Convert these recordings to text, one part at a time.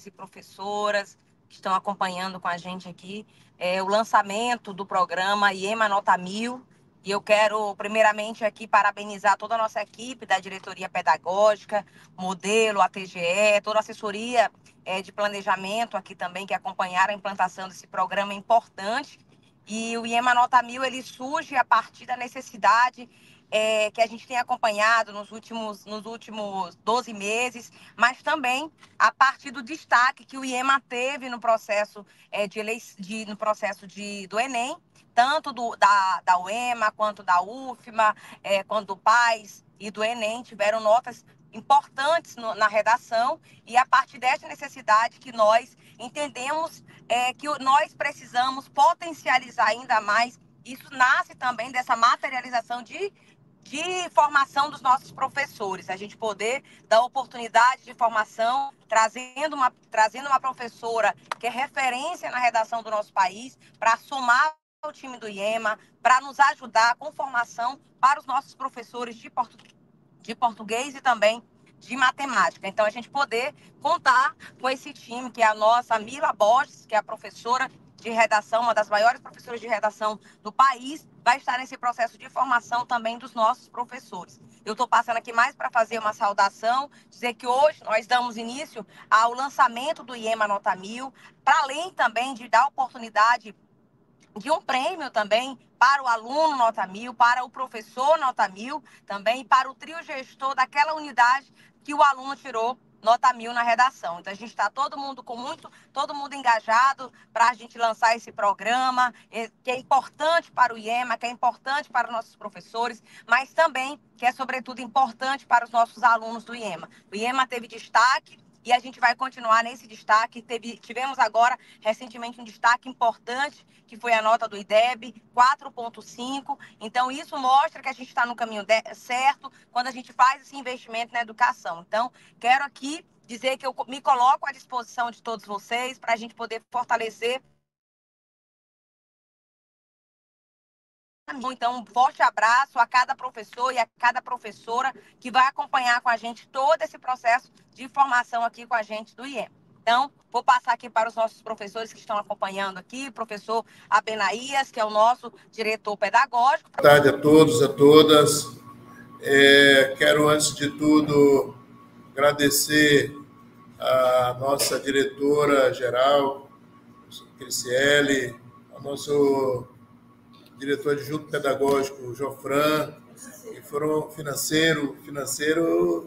professores e professoras que estão acompanhando com a gente aqui o lançamento do programa IEMA Nota 1000. E eu quero, primeiramente, aqui parabenizar toda a nossa equipe da diretoria pedagógica, modelo, a TGE, toda a assessoria de planejamento aqui também, que acompanharam a implantação desse programa importante. E o IEMA Nota 1000, ele surge a partir da necessidade que a gente tem acompanhado nos últimos 12 meses, mas também a partir do destaque que o IEMA teve no processo, do Enem, tanto da UEMA, quanto da UFMA, quanto do PAS e do Enem, tiveram notas importantes na redação, e a partir dessa necessidade que nós entendemos que nós precisamos potencializar ainda mais. Isso nasce também dessa materialização de formação dos nossos professores, a gente poder dar oportunidade de formação, trazendo uma professora que é referência na redação do nosso país, para somar ao time do IEMA, para nos ajudar com formação para os nossos professores de português e também de matemática. Então, a gente poder contar com esse time, que é a nossa Mila Borges, que é a professora de redação, uma das maiores professoras de redação do país, vai estar nesse processo de formação também dos nossos professores. Eu estou passando aqui mais para fazer uma saudação, dizer que hoje nós damos início ao lançamento do IEMA Nota 1000, para além também de dar oportunidade de um prêmio também para o aluno Nota 1000, para o professor Nota 1000 também, e para o trio gestor daquela unidade que o aluno tirou Nota 1000 na redação. Então, a gente está todo mundo engajado para a gente lançar esse programa, que é importante para o IEMA, que é importante para os nossos professores, mas também que é, sobretudo, importante para os nossos alunos do IEMA. O IEMA teve destaque, e a gente vai continuar nesse destaque. Tivemos agora, recentemente, um destaque importante, que foi a nota do IDEB, 4,5. Então, isso mostra que a gente está no caminho certo quando a gente faz esse investimento na educação. Então, quero aqui dizer que eu me coloco à disposição de todos vocês para a gente poder fortalecer. Então, um forte abraço a cada professor e a cada professora que vai acompanhar com a gente todo esse processo de formação aqui com a gente do IEMA. Então, vou passar aqui para os nossos professores que estão acompanhando aqui, o professor Abenaías, que é o nosso diretor pedagógico. Boa tarde a todos, a todas. Quero, antes de tudo, agradecer a nossa diretora-geral, Criciele, ao nosso diretor adjunto pedagógico, Jofran, e foram financeiro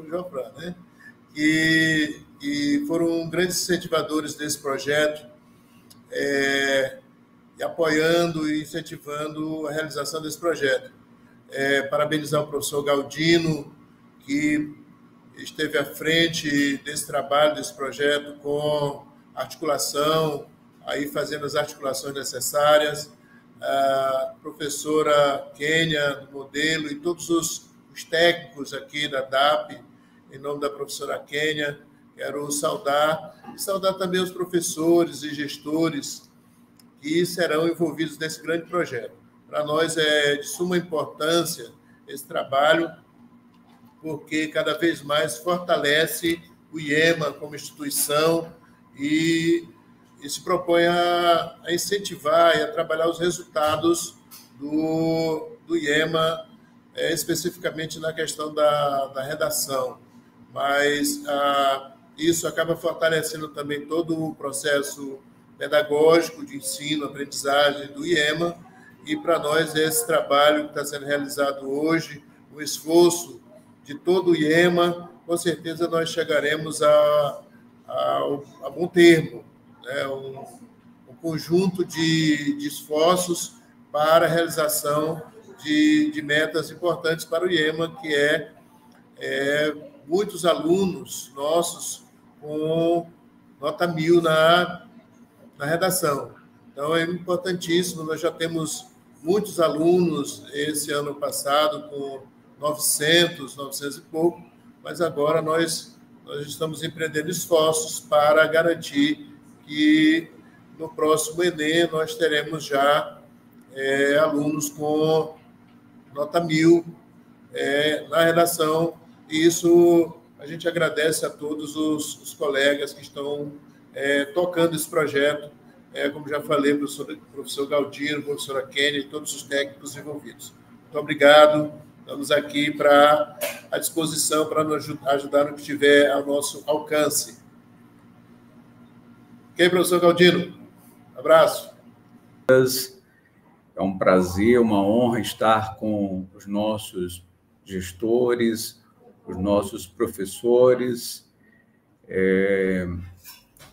Jofran, né? E foram grandes incentivadores desse projeto, e apoiando e incentivando a realização desse projeto. Parabenizar o professor Galdino, que esteve à frente desse trabalho, desse projeto, com articulação, aí fazendo as articulações necessárias, a professora Kênia, do modelo, e todos os técnicos aqui da DAP, em nome da professora Kênia, quero saudar, e saudar também os professores e gestores que serão envolvidos nesse grande projeto. Para nós é de suma importância esse trabalho, porque cada vez mais fortalece o IEMA como instituição e se propõe a incentivar e a trabalhar os resultados do IEMA, especificamente na questão da redação. Mas isso acaba fortalecendo também todo o processo pedagógico de ensino, aprendizagem do IEMA, e para nós esse trabalho que está sendo realizado hoje, o esforço de todo o IEMA, com certeza nós chegaremos a bom termo, né? Um conjunto de esforços para a realização de metas importantes para o IEMA, que é muitos alunos nossos com nota 1000 na redação. Então, é importantíssimo. Nós já temos muitos alunos esse ano passado com 900 e pouco, mas agora nós estamos empreendendo esforços para garantir que no próximo Enem nós teremos já alunos com nota 1000 na redação, e isso a gente agradece a todos os colegas que estão tocando esse projeto, como já falei, professor Galdino, professora Kênia e todos os técnicos envolvidos. Muito obrigado. Estamos aqui à disposição para nos ajudar no que estiver ao nosso alcance. Ok, professor Galdino? Abraço. É um prazer, uma honra estar com os nossos gestores, os nossos professores,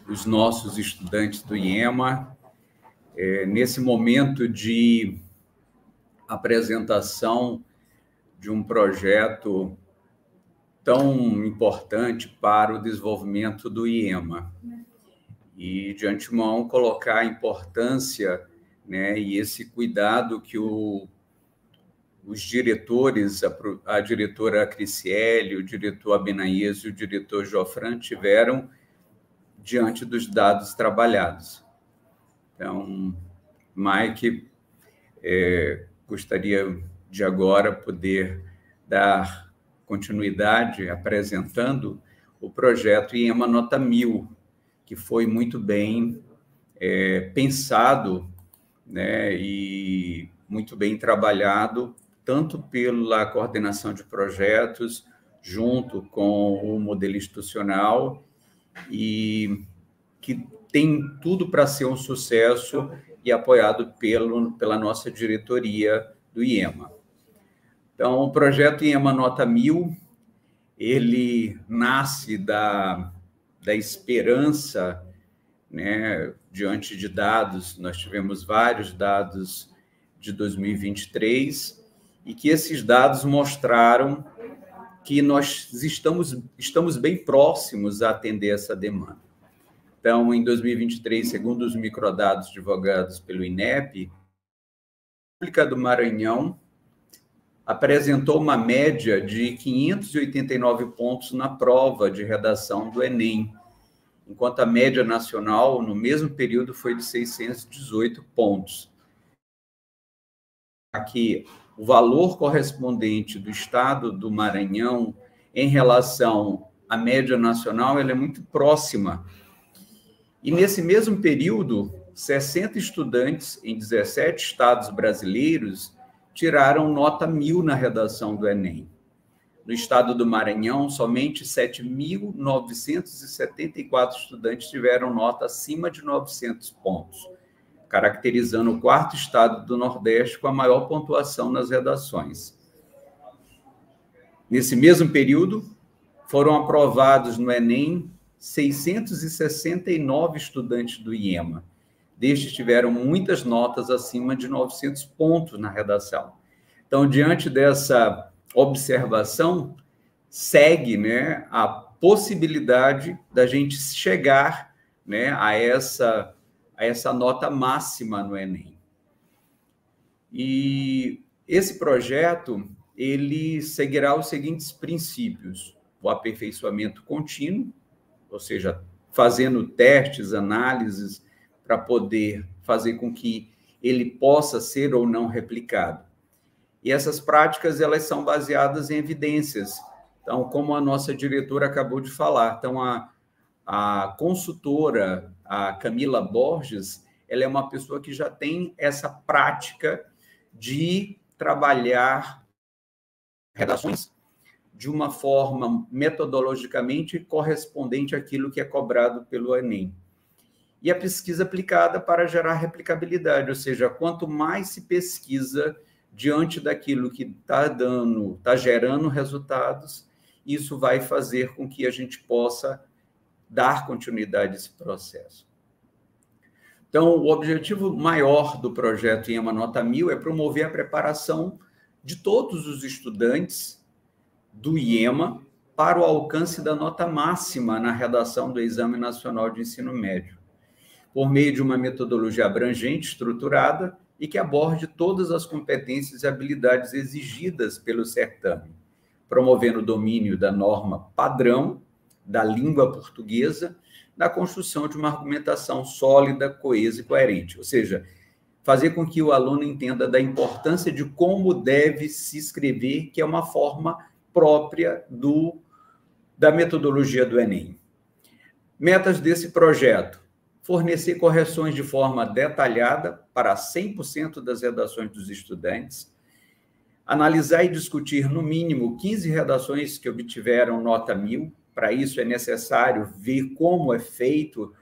os nossos estudantes do IEMA, nesse momento de apresentação de um projeto tão importante para o desenvolvimento do IEMA. E, de antemão, colocar a importância, né, e esse cuidado que os diretores, a diretora Criciele, o diretor Abenaez e o diretor Jofran tiveram diante dos dados trabalhados. Então, Mike, gostaria de agora poder dar continuidade apresentando o projeto IEMA Nota 1000, que foi muito bem pensado, né, e muito bem trabalhado, tanto pela coordenação de projetos, junto com o modelo institucional, e que tem tudo para ser um sucesso e apoiado pela nossa diretoria do IEMA. Então, o projeto IEMA Nota 1000, ele nasce da esperança, né, diante de dados. Nós tivemos vários dados de 2023 e que esses dados mostraram que nós estamos bem próximos a atender essa demanda. Então, em 2023, segundo os microdados divulgados pelo INEP, a República do Maranhão apresentou uma média de 589 pontos na prova de redação do Enem, enquanto a média nacional, no mesmo período, foi de 618 pontos. Aqui, o valor correspondente do estado do Maranhão em relação à média nacional, ela é muito próxima. E, nesse mesmo período, 60 estudantes em 17 estados brasileiros tiraram nota 1000 na redação do Enem. No estado do Maranhão, somente 7.974 estudantes tiveram nota acima de 900 pontos, caracterizando o quarto estado do Nordeste com a maior pontuação nas redações. Nesse mesmo período, foram aprovados no Enem 669 estudantes do IEMA. Destes tiveram muitas notas acima de 900 pontos na redação. Então, diante dessa observação, segue, né, a possibilidade da gente chegar, né, a essa nota máxima no Enem. E esse projeto, ele seguirá os seguintes princípios: o aperfeiçoamento contínuo, ou seja, fazendo testes, análises, para poder fazer com que ele possa ser ou não replicado. E essas práticas, elas são baseadas em evidências. Então, como a nossa diretora acabou de falar, então a consultora, a Camila Borges, ela é uma pessoa que já tem essa prática de trabalhar redações de uma forma metodologicamente correspondente àquilo que é cobrado pelo Enem. E a pesquisa aplicada para gerar replicabilidade, ou seja, quanto mais se pesquisa diante daquilo que está gerando resultados, isso vai fazer com que a gente possa dar continuidade a esse processo. Então, o objetivo maior do projeto IEMA Nota 1000 é promover a preparação de todos os estudantes do IEMA para o alcance da nota máxima na redação do Exame Nacional de Ensino Médio, por meio de uma metodologia abrangente, estruturada e que aborde todas as competências e habilidades exigidas pelo certame, promovendo o domínio da norma padrão, da língua portuguesa, na construção de uma argumentação sólida, coesa e coerente, ou seja, fazer com que o aluno entenda da importância de como deve se escrever, que é uma forma própria da metodologia do Enem. Metas desse projeto: fornecer correções de forma detalhada para 100% das redações dos estudantes, analisar e discutir, no mínimo, 15 redações que obtiveram nota 1000. Para isso, é necessário ver como é feito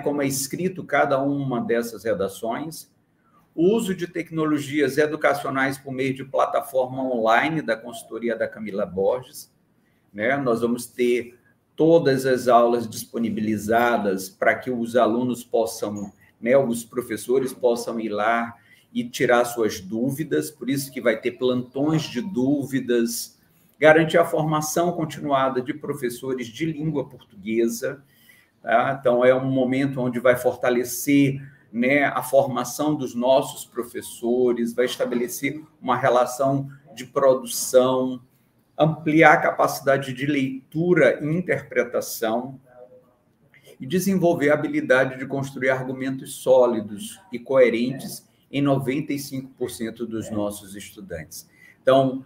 como é escrito cada uma dessas redações. O uso de tecnologias educacionais por meio de plataforma online da consultoria da Camila Borges. Nós vamos ter todas as aulas disponibilizadas para que os alunos possam, os professores possam ir lá e tirar suas dúvidas, por isso que vai ter plantões de dúvidas, garantir a formação continuada de professores de língua portuguesa. Tá? Então, é um momento onde vai fortalecer a formação dos nossos professores, vai estabelecer uma relação de produção, ampliar a capacidade de leitura e interpretação e desenvolver a habilidade de construir argumentos sólidos e coerentes em 95% dos nossos estudantes. Então,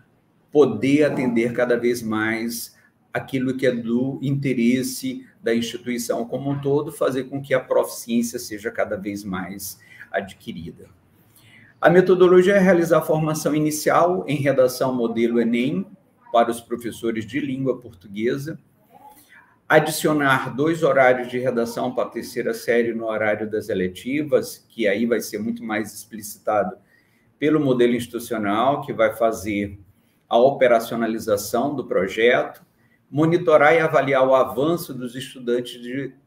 poder atender cada vez mais aquilo que é do interesse da instituição como um todo, fazer com que a proficiência seja cada vez mais adquirida. A metodologia é realizar a formação inicial em redação modelo Enem para os professores de língua portuguesa, adicionar 2 horários de redação para a terceira série no horário das eletivas, que aí vai ser muito mais explicitado pelo modelo institucional, que vai fazer a operacionalização do projeto, monitorar e avaliar o avanço dos estudantes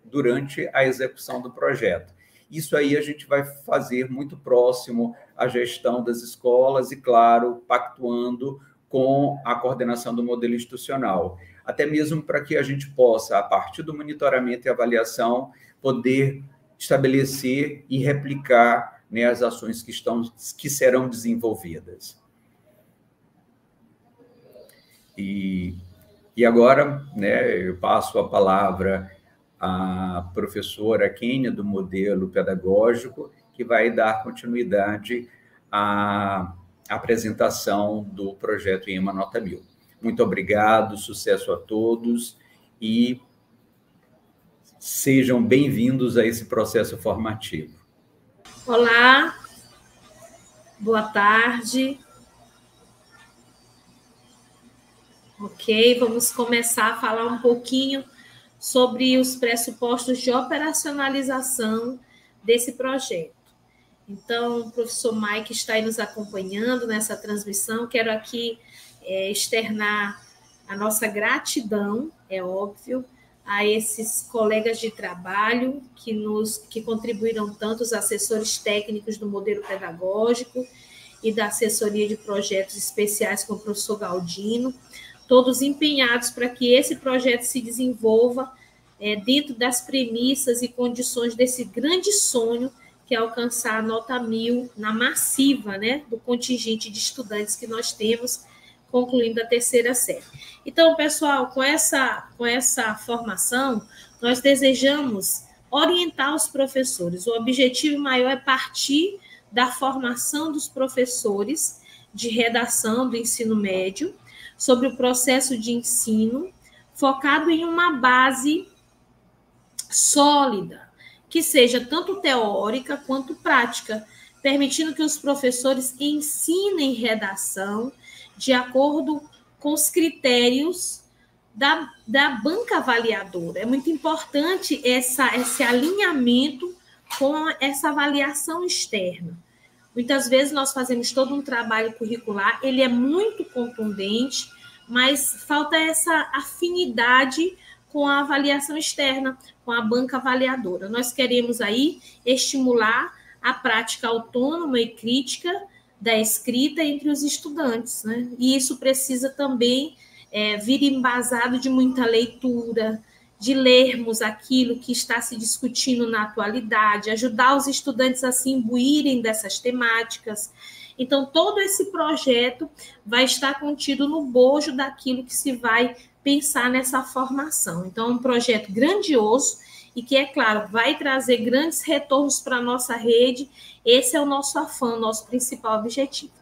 durante a execução do projeto. Isso aí a gente vai fazer muito próximo à gestão das escolas e, claro, pactuando com a coordenação do modelo institucional, até mesmo para que a gente possa, a partir do monitoramento e avaliação, poder estabelecer e replicar as ações que serão desenvolvidas. E agora, eu passo a palavra à professora Kênia, do modelo pedagógico, que vai dar continuidade à apresentação do projeto IEMA Nota 1000. Muito obrigado, sucesso a todos e sejam bem-vindos a esse processo formativo. Olá, boa tarde. Ok, vamos começar a falar um pouquinho sobre os pressupostos de operacionalização desse projeto. Então, o professor Mike está aí nos acompanhando nessa transmissão. Quero aqui externar a nossa gratidão, é óbvio, a esses colegas de trabalho que contribuíram tanto, os assessores técnicos do modelo pedagógico e da assessoria de projetos especiais com o professor Galdino, todos empenhados para que esse projeto se desenvolva dentro das premissas e condições desse grande sonho que é alcançar a nota 1000 na massiva, do contingente de estudantes que nós temos, concluindo a terceira série. Então, pessoal, com essa formação, nós desejamos orientar os professores. O objetivo maior é partir da formação dos professores de redação do ensino médio, sobre o processo de ensino, focado em uma base sólida, que seja tanto teórica quanto prática, permitindo que os professores ensinem redação de acordo com os critérios da banca avaliadora. É muito importante esse alinhamento com essa avaliação externa. Muitas vezes nós fazemos todo um trabalho curricular, ele é muito contundente, mas falta essa afinidade com a avaliação externa, com a banca avaliadora. Nós queremos aí estimular a prática autônoma e crítica da escrita entre os estudantes, E isso precisa também vir embasado de muita leitura, de lermos aquilo que está se discutindo na atualidade, ajudar os estudantes a se imbuírem dessas temáticas. Então, todo esse projeto vai estar contido no bojo daquilo que se vai pensar nessa formação. Então, é um projeto grandioso e que, é claro, vai trazer grandes retornos para a nossa rede. Esse é o nosso afã, nosso principal objetivo.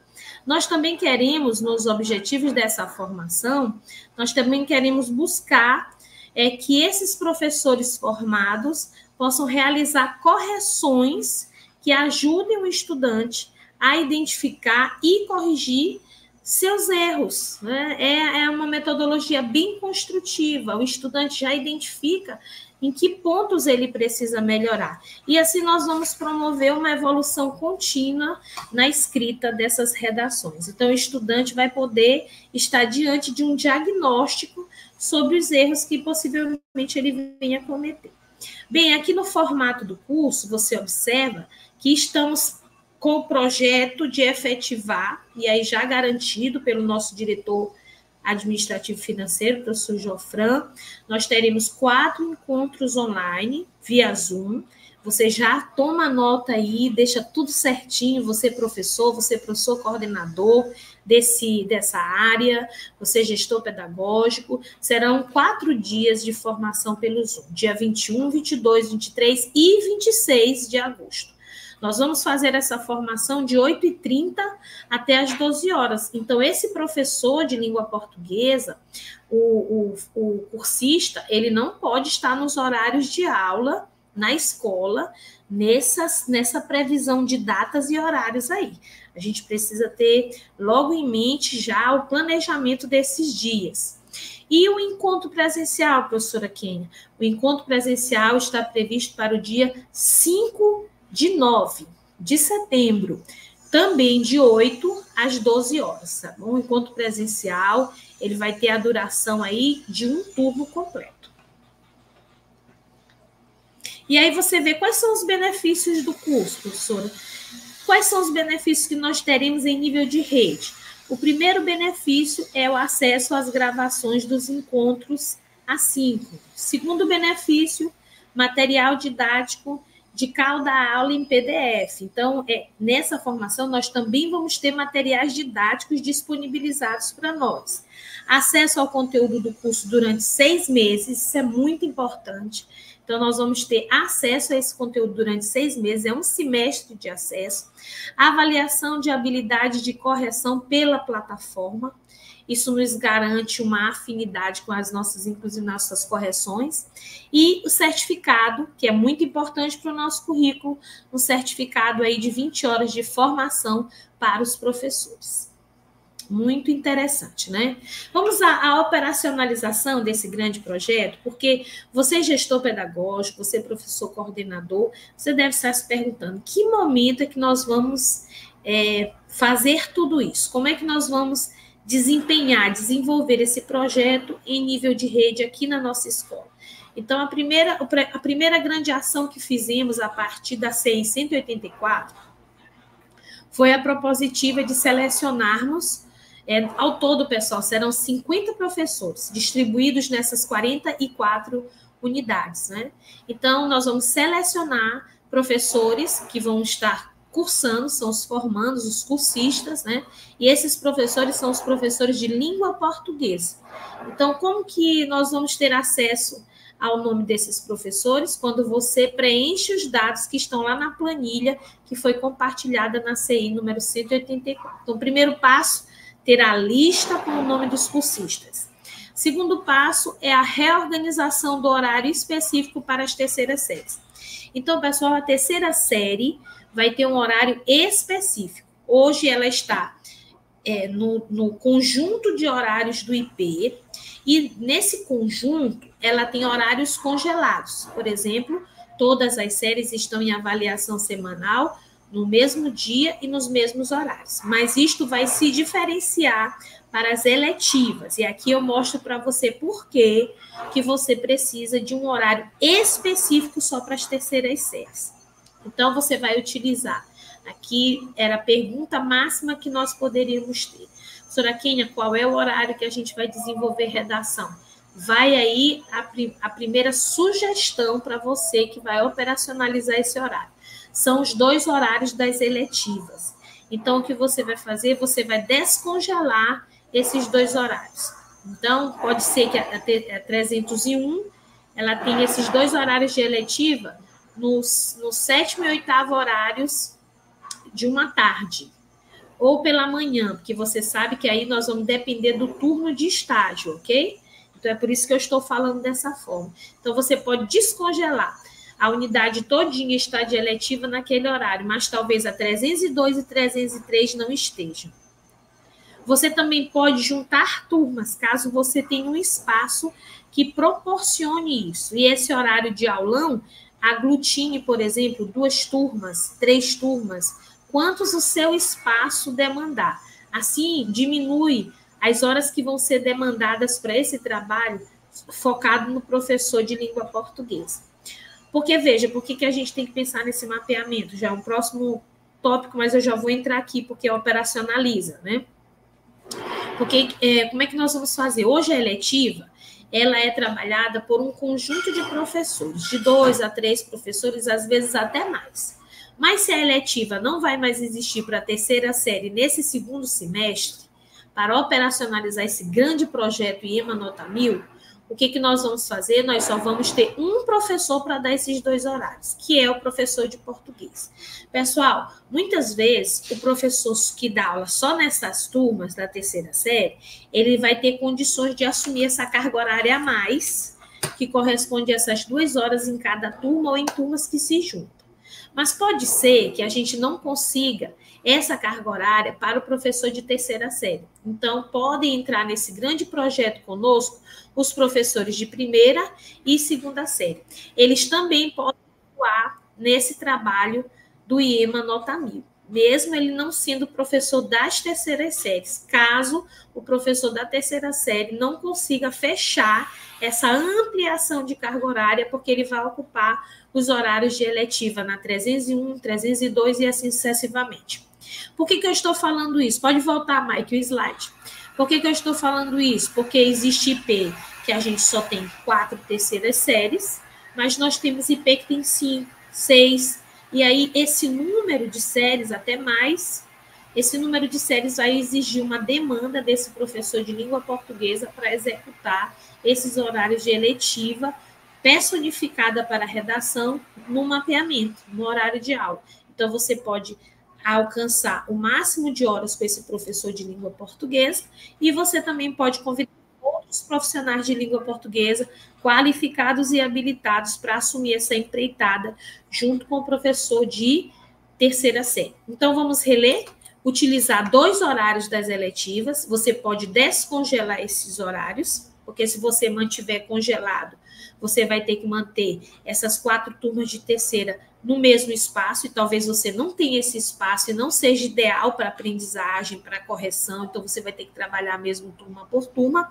Nós também queremos, nos objetivos dessa formação, nós também queremos buscar é que esses professores formados possam realizar correções que ajudem o estudante a identificar e corrigir seus erros, né? É uma metodologia bem construtiva. O estudante já identifica em que pontos ele precisa melhorar. E assim nós vamos promover uma evolução contínua na escrita dessas redações. Então, o estudante vai poder estar diante de um diagnóstico sobre os erros que possivelmente ele venha cometer. Bem, aqui no formato do curso, você observa que estamos com o projeto de efetivar, e aí já garantido pelo nosso diretor administrativo financeiro, professor Jofran, nós teremos 4 encontros online, via Zoom. Você já toma nota aí, deixa tudo certinho, você professor coordenador dessa área, você gestor pedagógico. Serão 4 dias de formação pelo Zoom, dia 21, 22, 23 e 26 de agosto. Nós vamos fazer essa formação de 8h30 até as 12 horas. Então, esse professor de língua portuguesa, o cursista, ele não pode estar nos horários de aula na escola, nessa previsão de datas e horários aí. A gente precisa ter logo em mente já o planejamento desses dias. E o encontro presencial, professora Kênia? O encontro presencial está previsto para o dia 5 de 9 de setembro, também de 8 às 12 horas. Tá bom? O encontro presencial, ele vai ter a duração aí de um turno completo. E aí você vê quais são os benefícios do curso, professora. Quais são os benefícios que nós teremos em nível de rede? O primeiro benefício é o acesso às gravações dos encontros assíncronos. Segundo benefício, material didático de cada aula em PDF. Então, nessa formação, nós também vamos ter materiais didáticos disponibilizados para nós. Acesso ao conteúdo do curso durante 6 meses, isso é muito importante. Então, nós vamos ter acesso a esse conteúdo durante 6 meses, é um semestre de acesso. Avaliação de habilidade de correção pela plataforma. Isso nos garante uma afinidade com as nossas, inclusive, nossas correções. E o certificado, que é muito importante para o nosso currículo, um certificado aí de 20 horas de formação para os professores. Muito interessante, né? Vamos à operacionalização desse grande projeto, porque você, gestor pedagógico, você, professor coordenador, você deve estar se perguntando que momento é que nós vamos fazer tudo isso? Como é que nós vamos desenvolver esse projeto em nível de rede aqui na nossa escola? Então, a primeira grande ação que fizemos a partir da CI 184 foi a propositiva de selecionarmos, ao todo, pessoal, serão 50 professores distribuídos nessas 44 unidades, né? Então, nós vamos selecionar professores que vão estar cursando, são os formandos, os cursistas, né? E esses professores são os professores de língua portuguesa. Então, como que nós vamos ter acesso ao nome desses professores? Quando você preenche os dados que estão lá na planilha que foi compartilhada na CI número 184. Então, o primeiro passo, ter a lista com o nome dos cursistas. Segundo passo é a reorganização do horário específico para as terceiras séries. Então, pessoal, a terceira série vai ter um horário específico. Hoje ela está no conjunto de horários do IP, e nesse conjunto ela tem horários congelados. Por exemplo, todas as séries estão em avaliação semanal, no mesmo dia e nos mesmos horários. Mas isto vai se diferenciar para as eletivas. E aqui eu mostro para você por que você precisa de um horário específico só para as terceiras séries. Então, você vai utilizar. Aqui era a pergunta máxima que nós poderíamos ter. Professora Kênia, qual é o horário que a gente vai desenvolver redação? Vai aí a primeira sugestão para você que vai operacionalizar esse horário. São os 2 horários das eletivas. Então, o que você vai fazer? Você vai descongelar esses 2 horários. Então, pode ser que a 301, ela tenha esses 2 horários de eletiva no 7º e 8º horários de uma tarde. Ou pela manhã, porque você sabe que aí nós vamos depender do turno de estágio, ok? Então, é por isso que eu estou falando dessa forma. Então, você pode descongelar. A unidade todinha está de eletiva naquele horário, mas talvez a 302 e 303 não estejam. Você também pode juntar turmas, caso você tenha um espaço que proporcione isso. E esse horário de aulão aglutine, por exemplo, 2 turmas, 3 turmas, quantos o seu espaço demandar. Assim, diminui as horas que vão ser demandadas para esse trabalho focado no professor de língua portuguesa. Porque, veja, por que a gente tem que pensar nesse mapeamento? Já é um próximo tópico, mas eu já vou entrar aqui, porque operacionaliza, né? Porque como é que nós vamos fazer? Hoje a eletiva, ela é trabalhada por um conjunto de professores, de 2 a 3 professores, às vezes até mais. Mas se a eletiva não vai mais existir para a terceira série nesse segundo semestre, para operacionalizar esse grande projeto IEMA Nota 1000, o que nós vamos fazer? Nós só vamos ter um professor para dar esses 2 horários, que é o professor de português. Pessoal, muitas vezes o professor que dá aula só nessas turmas da terceira série, ele vai ter condições de assumir essa carga horária a mais, que corresponde a essas 2 horas em cada turma ou em turmas que se juntam. Mas pode ser que a gente não consiga essa carga horária para o professor de terceira série. Então, podem entrar nesse grande projeto conosco os professores de primeira e segunda série. Eles também podem atuar nesse trabalho do IEMA Nota 1000, mesmo ele não sendo professor das terceiras séries, caso o professor da terceira série não consiga fechar essa ampliação de carga horária, porque ele vai ocupar os horários de eletiva na 301, 302 e assim sucessivamente. Por que eu estou falando isso? Pode voltar, Mike, o slide. Por que eu estou falando isso? Porque existe IP que a gente só tem 4 terceiras séries, mas nós temos IP que tem 5, 6, e aí esse número de séries, até mais, esse número de séries vai exigir uma demanda desse professor de língua portuguesa para executar esses horários de eletiva personificada para a redação no mapeamento, no horário de aula. Então, você pode alcançar o máximo de horas com esse professor de língua portuguesa e você também pode convidar outros profissionais de língua portuguesa qualificados e habilitados para assumir essa empreitada junto com o professor de terceira série. Então, vamos reler? Utilizar 2 horários das eletivas, você pode descongelar esses horários, porque se você mantiver congelado, você vai ter que manter essas 4 turmas de terceira no mesmo espaço, e talvez você não tenha esse espaço e não seja ideal para aprendizagem, para correção, então você vai ter que trabalhar mesmo turma por turma,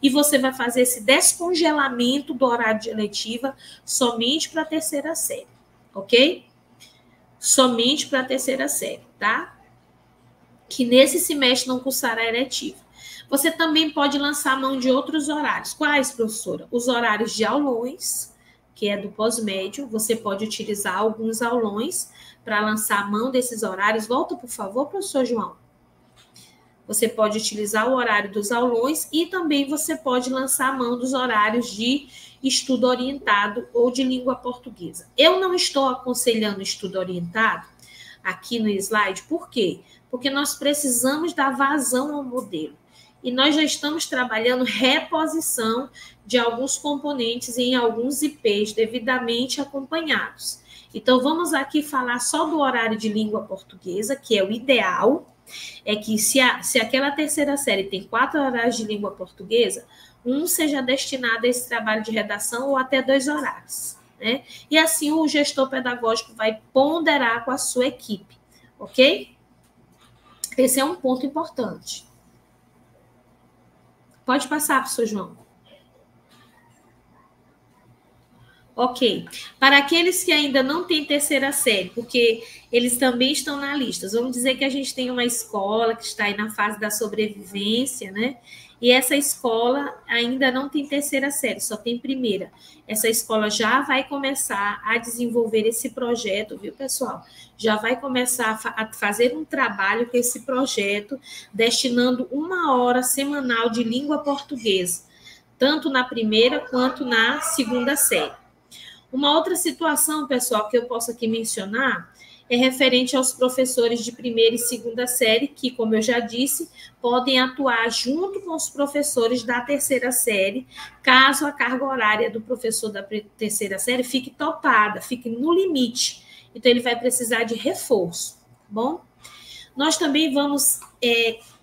e você vai fazer esse descongelamento do horário de eletiva somente para a terceira série, ok? Somente para a terceira série, tá? Que nesse semestre não cursará eletiva. Você também pode lançar mão de outros horários. Quais, professora? Os horários de aulões, que é do pós-médio. Você pode utilizar alguns aulões para lançar mão desses horários. Volta, por favor, professor João. Você pode utilizar o horário dos aulões e também você pode lançar mão dos horários de estudo orientado ou de língua portuguesa. Eu não estou aconselhando estudo orientado aqui no slide, por quê? Porque nós precisamos dar vazão ao modelo. E nós já estamos trabalhando reposição de alguns componentes em alguns IPs devidamente acompanhados. Então, vamos aqui falar só do horário de língua portuguesa, que é o ideal, é que se aquela terceira série tem 4 horários de língua portuguesa, um seja destinado a esse trabalho de redação ou até 2 horários, né? E assim o gestor pedagógico vai ponderar com a sua equipe, ok? Esse é um ponto importante. Pode passar, professor João. Ok. Para aqueles que ainda não têm terceira série, porque eles também estão na lista, vamos dizer que a gente tem uma escola que está aí na fase da sobrevivência, né? E essa escola ainda não tem terceira série, só tem primeira. Essa escola já vai começar a desenvolver esse projeto, viu, pessoal? Já vai começar a fazer um trabalho com esse projeto, destinando 1 hora semanal de língua portuguesa, tanto na primeira quanto na segunda série. Uma outra situação, pessoal, que eu posso aqui mencionar é referente aos professores de primeira e segunda série, que, como eu já disse, podem atuar junto com os professores da terceira série, caso a carga horária do professor da terceira série fique topada, fique no limite. Então, ele vai precisar de reforço, tá bom? Nós também vamos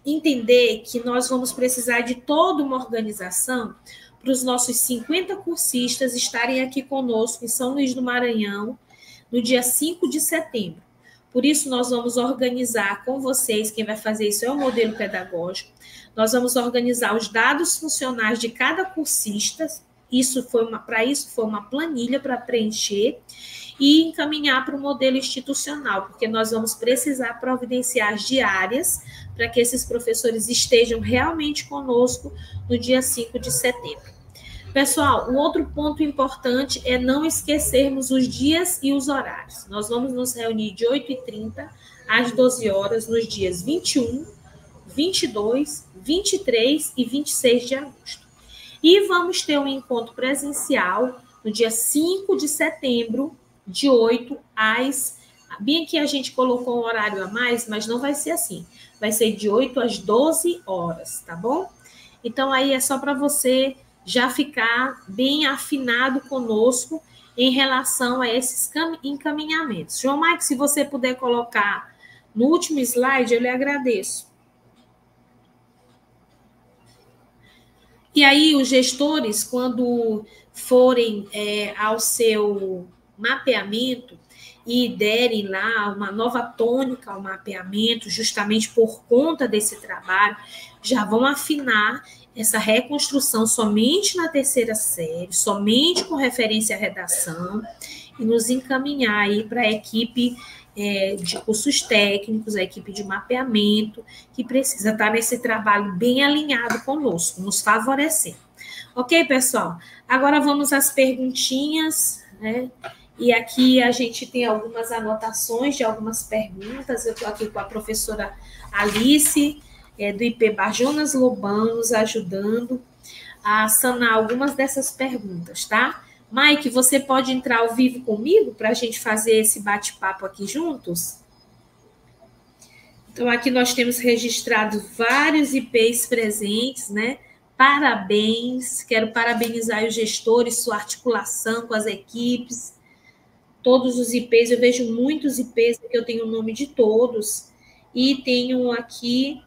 entender que nós vamos precisar de toda uma organização para os nossos 50 cursistas estarem aqui conosco em São Luís do Maranhão, no dia 5 de setembro. Por isso, nós vamos organizar com vocês, quem vai fazer isso é o modelo pedagógico, nós vamos organizar os dados funcionais de cada cursista, para isso foi uma planilha para preencher, e encaminhar para o modelo institucional, porque nós vamos precisar providenciar as diárias para que esses professores estejam realmente conosco no dia 5 de setembro. Pessoal, um outro ponto importante é não esquecermos os dias e os horários. Nós vamos nos reunir de 8h30 às 12 horas nos dias 21, 22, 23 e 26 de agosto. E vamos ter um encontro presencial no dia 5 de setembro, de 8 às... Bem que a gente colocou um horário a mais, mas não vai ser assim. Vai ser de 8 às 12 horas, tá bom? Então, aí é só para você já ficar bem afinado conosco em relação a esses encaminhamentos. João Mike, se você puder colocar no último slide, eu lhe agradeço. E aí, os gestores, quando forem ao seu mapeamento e derem lá uma nova tônica ao mapeamento, justamente por conta desse trabalho, já vão afinar essa reconstrução somente na terceira série, somente com referência à redação, e nos encaminhar aí para a equipe de cursos técnicos, a equipe de mapeamento, que precisa estar nesse trabalho bem alinhado conosco, nos favorecendo. Ok, pessoal? Agora vamos às perguntinhas, né? E aqui a gente tem algumas anotações de algumas perguntas. Eu estou aqui com a professora Alice, do IP Barjonas Lobão, nos ajudando a sanar algumas dessas perguntas, tá? Mike, você pode entrar ao vivo comigo para a gente fazer esse bate-papo aqui juntos? Então, aqui nós temos registrado vários IPs presentes, né? Parabéns, quero parabenizar os gestores, sua articulação com as equipes, todos os IPs, eu vejo muitos IPs, porque eu tenho o nome de todos, e tenho aqui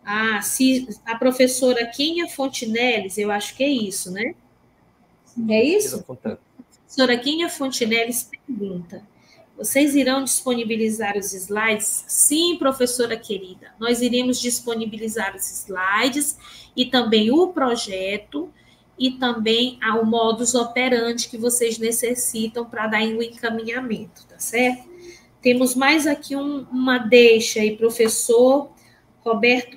a professora Kênia Fontinelles, eu acho que é isso, né? É isso? A professora Kênia Fontinelles pergunta, vocês irão disponibilizar os slides? Sim, professora querida, nós iremos disponibilizar os slides e também o projeto e também o modus operandi que vocês necessitam para dar o encaminhamento, tá certo? Temos mais aqui uma deixa aí, professor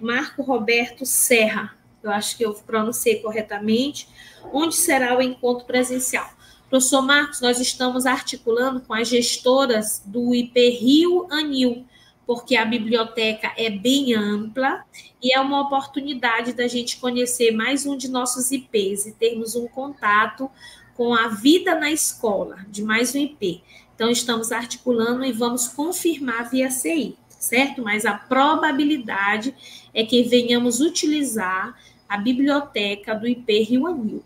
Marco Roberto Serra, eu acho que eu pronunciei corretamente, onde será o encontro presencial? Professor Marcos, nós estamos articulando com as gestoras do IP Rio Anil, porque a biblioteca é bem ampla e é uma oportunidade da gente conhecer mais um de nossos IPs e termos um contato com a vida na escola de mais um IP. Então, estamos articulando e vamos confirmar via CI, certo? Mas a probabilidade é que venhamos utilizar a biblioteca do IP Rio Anil.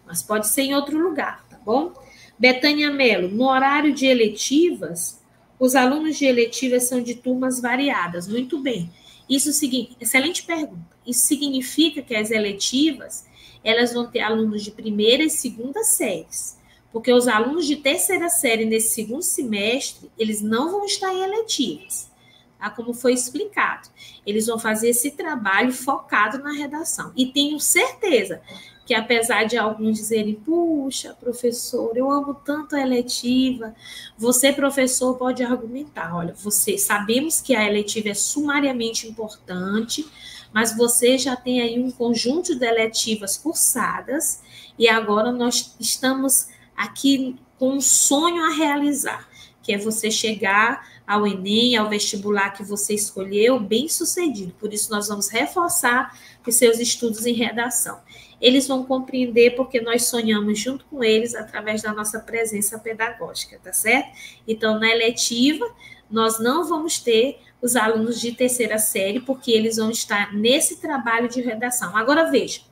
Mas pode ser em outro lugar, tá bom? Betânia Mello, no horário de eletivas, os alunos de eletivas são de turmas variadas. Muito bem. Excelente pergunta. Isso significa que as eletivas, elas vão ter alunos de primeira e segunda séries. Porque os alunos de terceira série nesse segundo semestre, eles não vão estar em eletivas, tá? Como foi explicado. Eles vão fazer esse trabalho focado na redação. E tenho certeza que apesar de alguns dizerem, puxa, professor, eu amo tanto a eletiva, você, professor, pode argumentar, olha, sabemos que a eletiva é sumariamente importante, mas você já tem aí um conjunto de eletivas cursadas e agora nós estamos aqui com um sonho a realizar, que que é você chegar ao Enem, ao vestibular que você escolheu, bem sucedido. Por isso, nós vamos reforçar os seus estudos em redação. Eles vão compreender porque nós sonhamos junto com eles através da nossa presença pedagógica, tá certo? Então, na eletiva, nós não vamos ter os alunos de terceira série, porque eles vão estar nesse trabalho de redação. Agora, veja,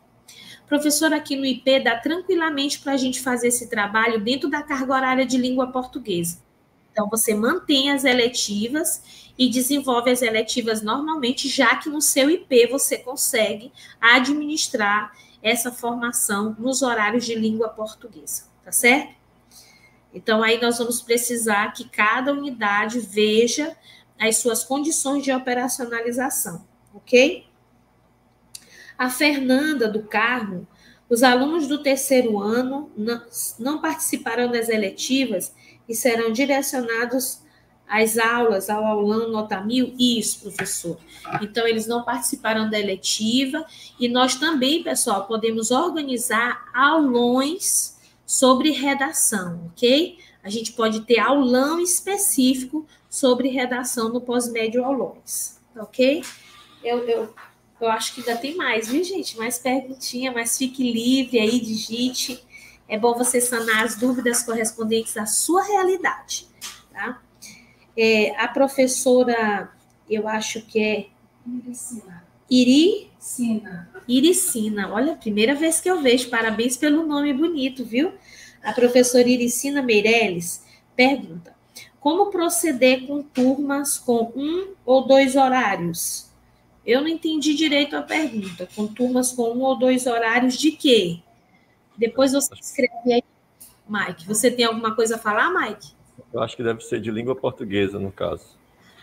professor, aqui no IP dá tranquilamente para a gente fazer esse trabalho dentro da carga horária de língua portuguesa. Então, você mantém as eletivas e desenvolve as eletivas normalmente, já que no seu IP você consegue administrar essa formação nos horários de língua portuguesa, tá certo? Então, aí nós vamos precisar que cada unidade veja as suas condições de operacionalização, ok? A Fernanda do Carmo, os alunos do terceiro ano não participarão das eletivas e serão direcionados às aulas, ao aulão nota 1000? Isso, professor. Então, eles não participarão da eletiva e nós também, pessoal, podemos organizar aulões sobre redação, ok? A gente pode ter aulão específico sobre redação no pós-médio aulões, ok? Eu acho que ainda tem mais, viu, gente? Mais perguntinha, mas fique livre aí, digite. É bom você sanar as dúvidas correspondentes à sua realidade, tá? A professora, eu acho que é Iricina. Olha, primeira vez que eu vejo. Parabéns pelo nome bonito, viu? A professora Iricina Meirelles pergunta: como proceder com turmas com 1 ou 2 horários? Eu não entendi direito a pergunta. Com turmas com 1 ou 2 horários de quê? Depois você escreve aí, Mike. Você tem alguma coisa a falar, Mike? Eu acho que deve ser de língua portuguesa, no caso.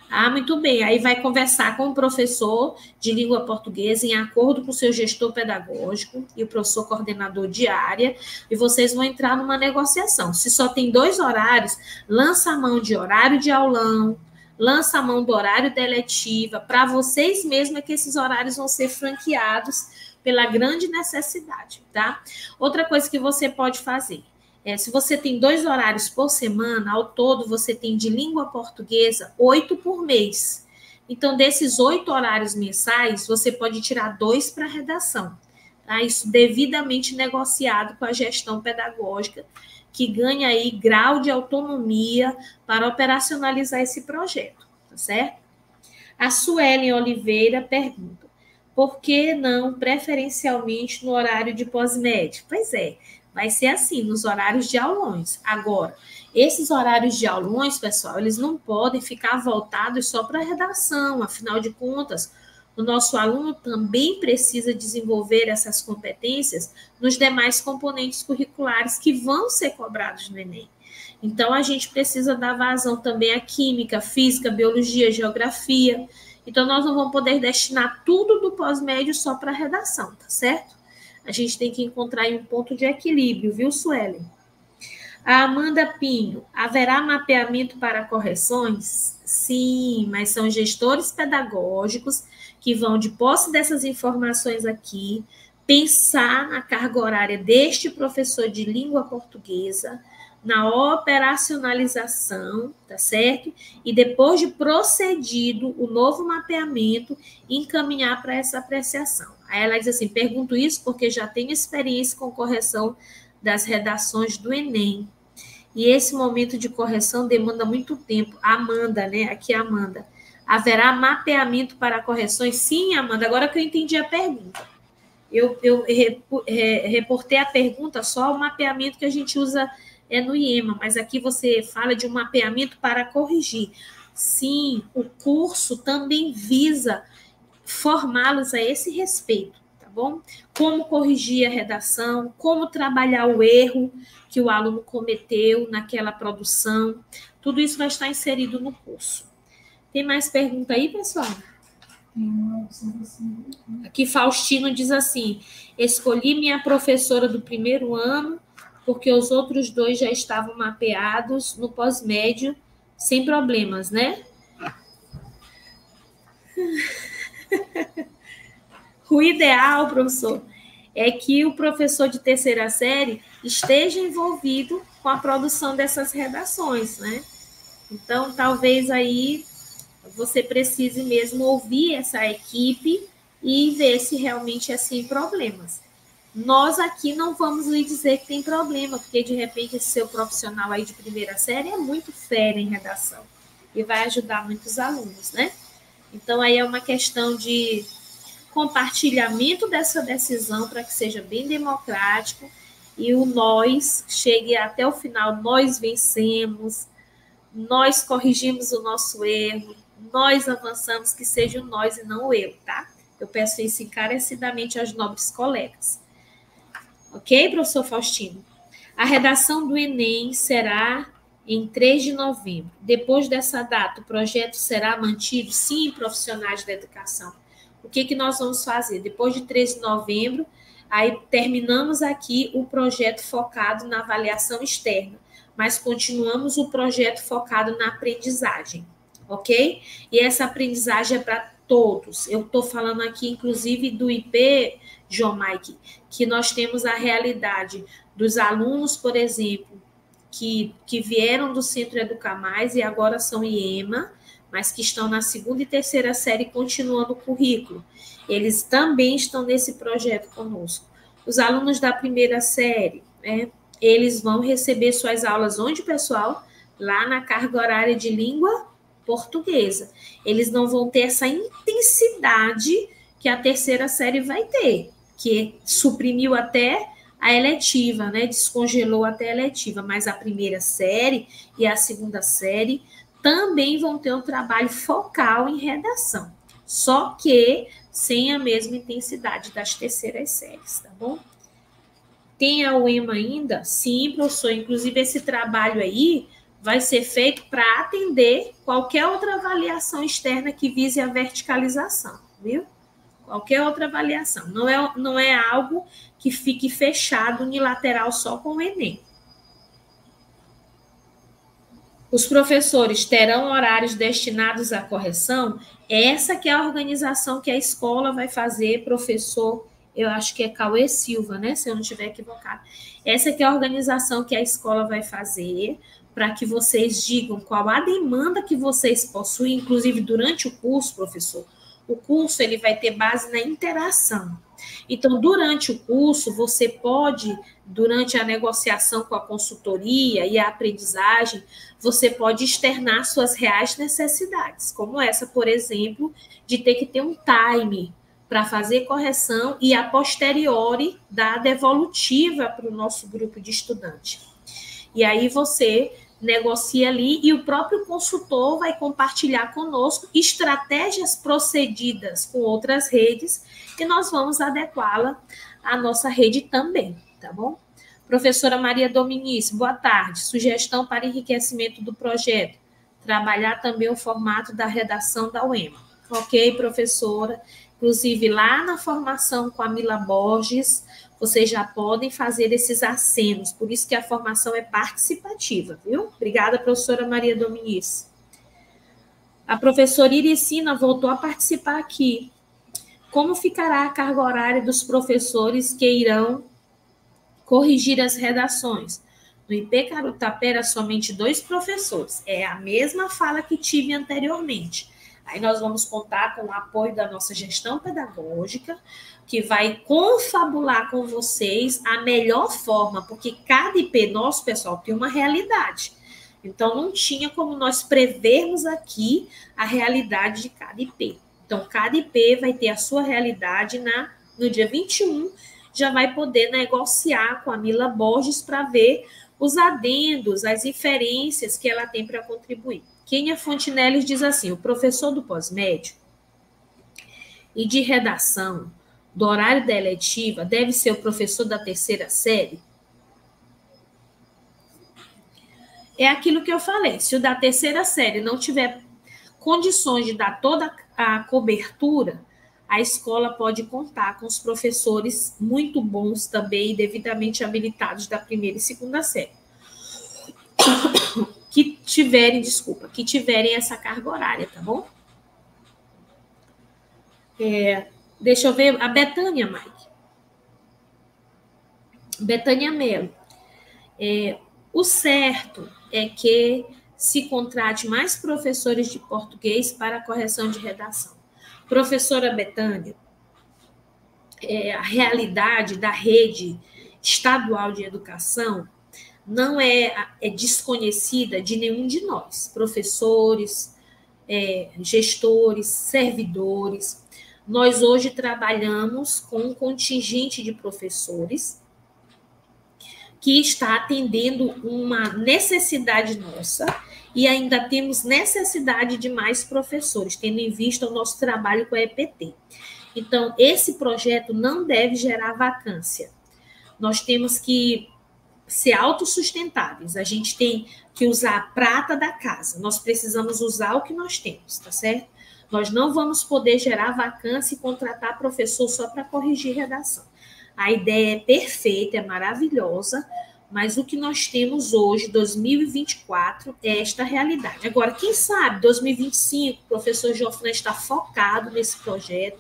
Ah, muito bem. Aí vai conversar com o professor de língua portuguesa em acordo com o seu gestor pedagógico e o professor coordenador de área, e vocês vão entrar numa negociação. Se só tem 2 horários, lança a mão de horário de aulão, lança a mão do horário da eletiva, para vocês mesmos é que esses horários vão ser franqueados pela grande necessidade, tá? Outra coisa que você pode fazer, se você tem 2 horários por semana, ao todo você tem de língua portuguesa 8 por mês. Então, desses 8 horários mensais, você pode tirar 2 para redação. Tá? Isso devidamente negociado com a gestão pedagógica, que ganha aí grau de autonomia para operacionalizar esse projeto, tá certo? A Suelen Oliveira pergunta: por que não preferencialmente no horário de pós-médio? Pois é, vai ser assim, nos horários de aulões. Agora, esses horários de aulões, pessoal, eles não podem ficar voltados só para a redação. Afinal de contas, o nosso aluno também precisa desenvolver essas competências nos demais componentes curriculares que vão ser cobrados no Enem. Então, a gente precisa dar vazão também à química, física, biologia, geografia. Então, nós não vamos poder destinar tudo do pós-médio só para a redação, tá certo? A gente tem que encontrar aí um ponto de equilíbrio, viu, Suelen? A Amanda Pinho: haverá mapeamento para correções? Sim, mas são gestores pedagógicos que vão, de posse dessas informações aqui, pensar na carga horária deste professor de língua portuguesa, na operacionalização, tá certo? E depois de procedido o novo mapeamento, encaminhar para essa apreciação. Aí ela diz assim: pergunto isso porque já tenho experiência com correção das redações do Enem. E esse momento de correção demanda muito tempo. Amanda, né? Aqui é a Amanda. Haverá mapeamento para correções? Sim, Amanda, agora que eu entendi a pergunta. Eu reportei a pergunta só o mapeamento que a gente usa no IEMA, mas aqui você fala de um mapeamento para corrigir. Sim, o curso também visa formá-los a esse respeito, tá bom? Como corrigir a redação, como trabalhar o erro que o aluno cometeu naquela produção, tudo isso vai estar inserido no curso. Tem mais pergunta aí, pessoal? Aqui Faustino diz assim: escolhi minha professora do primeiro ano porque os outros 2 já estavam mapeados no pós-médio sem problemas, né? O ideal, professor, é que o professor de terceira série esteja envolvido com a produção dessas redações, né? Então, talvez aí você precise mesmo ouvir essa equipe e ver se realmente é sem problemas. Nós aqui não vamos lhe dizer que tem problema, porque de repente esse seu profissional aí de primeira série é muito fera em redação e vai ajudar muitos alunos, né? Então, aí é uma questão de compartilhamento dessa decisão para que seja bem democrático e o nós chegue até o final, nós vencemos, nós corrigimos o nosso erro, nós avançamos, que seja o nós e não o eu, tá? Eu peço isso encarecidamente aos nobres colegas. Ok, professor Faustino? A redação do Enem será em 3 de novembro. Depois dessa data, o projeto será mantido? Sim, profissionais da educação. O que nós vamos fazer? Depois de 3 de novembro, aí terminamos aqui o projeto focado na avaliação externa, mas continuamos o projeto focado na aprendizagem, ok? E essa aprendizagem é para todos. Eu estou falando aqui, inclusive, do IP, João Mike, que nós temos a realidade dos alunos, por exemplo, que vieram do Centro Educar Mais e agora são IEMA, mas que estão na 2ª e 3ª série continuando o currículo. Eles também estão nesse projeto conosco. Os alunos da 1ª série, né, eles vão receber suas aulas onde, pessoal? Lá na carga horária de língua portuguesa. Eles não vão ter essa intensidade que a 3ª série vai ter, que suprimiu até a eletiva, né? Descongelou até a eletiva, mas a 1ª série e a 2ª série também vão ter um trabalho focal em redação, só que sem a mesma intensidade das 3ª séries, tá bom? Tem a UEMA ainda? Sim, professor, inclusive esse trabalho aí vai ser feito para atender qualquer outra avaliação externa que vise a verticalização, viu? Qualquer outra avaliação. Não é algo que fique fechado unilateral só com o Enem. Os professores terão horários destinados à correção? Essa que é a organização que a escola vai fazer, professor, eu acho que é Cauê Silva, né? Se eu não estiver equivocado. Essa que é a organização que a escola vai fazer para que vocês digam qual a demanda que vocês possuem, inclusive durante o curso, professor. O curso ele vai ter base na interação. Então, durante o curso, você pode, durante a negociação com a consultoria e a aprendizagem, você pode externar suas reais necessidades, como essa, por exemplo, de ter que ter um time para fazer correção e, a posteriori, dar a devolutiva para o nosso grupo de estudante. E aí você negocia ali e o próprio consultor vai compartilhar conosco estratégias procedidas com outras redes e nós vamos adequá-la à nossa rede também, tá bom? Professora Maria Dominice, boa tarde. Sugestão para enriquecimento do projeto. Trabalhar também o formato da redação da UEMA. Ok, professora. Inclusive, lá na formação com a Mila Borges, vocês já podem fazer esses acenos, por isso que a formação é participativa, viu? Obrigada, professora Maria Dominice. A professora Iricina voltou a participar aqui. Como ficará a carga horária dos professores que irão corrigir as redações? No IP Carutapera, somente 2 professores. É a mesma fala que tive anteriormente. Aí nós vamos contar com o apoio da nossa gestão pedagógica, que vai confabular com vocês a melhor forma, porque cada IP nosso, pessoal, tem uma realidade. Então, não tinha como nós prevermos aqui a realidade de cada IP. Então, cada IP vai ter a sua realidade no dia 21, já vai poder negociar com a Mila Borges para ver os adendos, as inferências que ela tem para contribuir. Kênia Fontinelli diz assim, o professor do pós-médio e de redação do horário da eletiva deve ser o professor da 3ª série? É aquilo que eu falei, se o da 3ª série não tiver condições de dar toda a cobertura, a escola pode contar com os professores muito bons também, devidamente habilitados da 1ª e 2ª série. Que tiverem essa carga horária, tá bom? Deixa eu ver, a Betânia, Mike. Betânia Mello. O certo é que se contrate mais professores de português para a correção de redação. Professora Betânia, a realidade da rede estadual de educação não é desconhecida de nenhum de nós, professores, gestores, servidores. Nós hoje trabalhamos com um contingente de professores que está atendendo uma necessidade nossa e ainda temos necessidade de mais professores, tendo em vista o nosso trabalho com a EPT. Então, esse projeto não deve gerar vacância. Nós temos que ser autossustentáveis. A gente tem que usar a prata da casa. Nós precisamos usar o que nós temos, tá certo? Nós não vamos poder gerar vacância e contratar professor só para corrigir redação. A ideia é perfeita, é maravilhosa, mas o que nós temos hoje, 2024, é esta realidade. Agora, quem sabe, 2025, o professor Jofran está focado nesse projeto.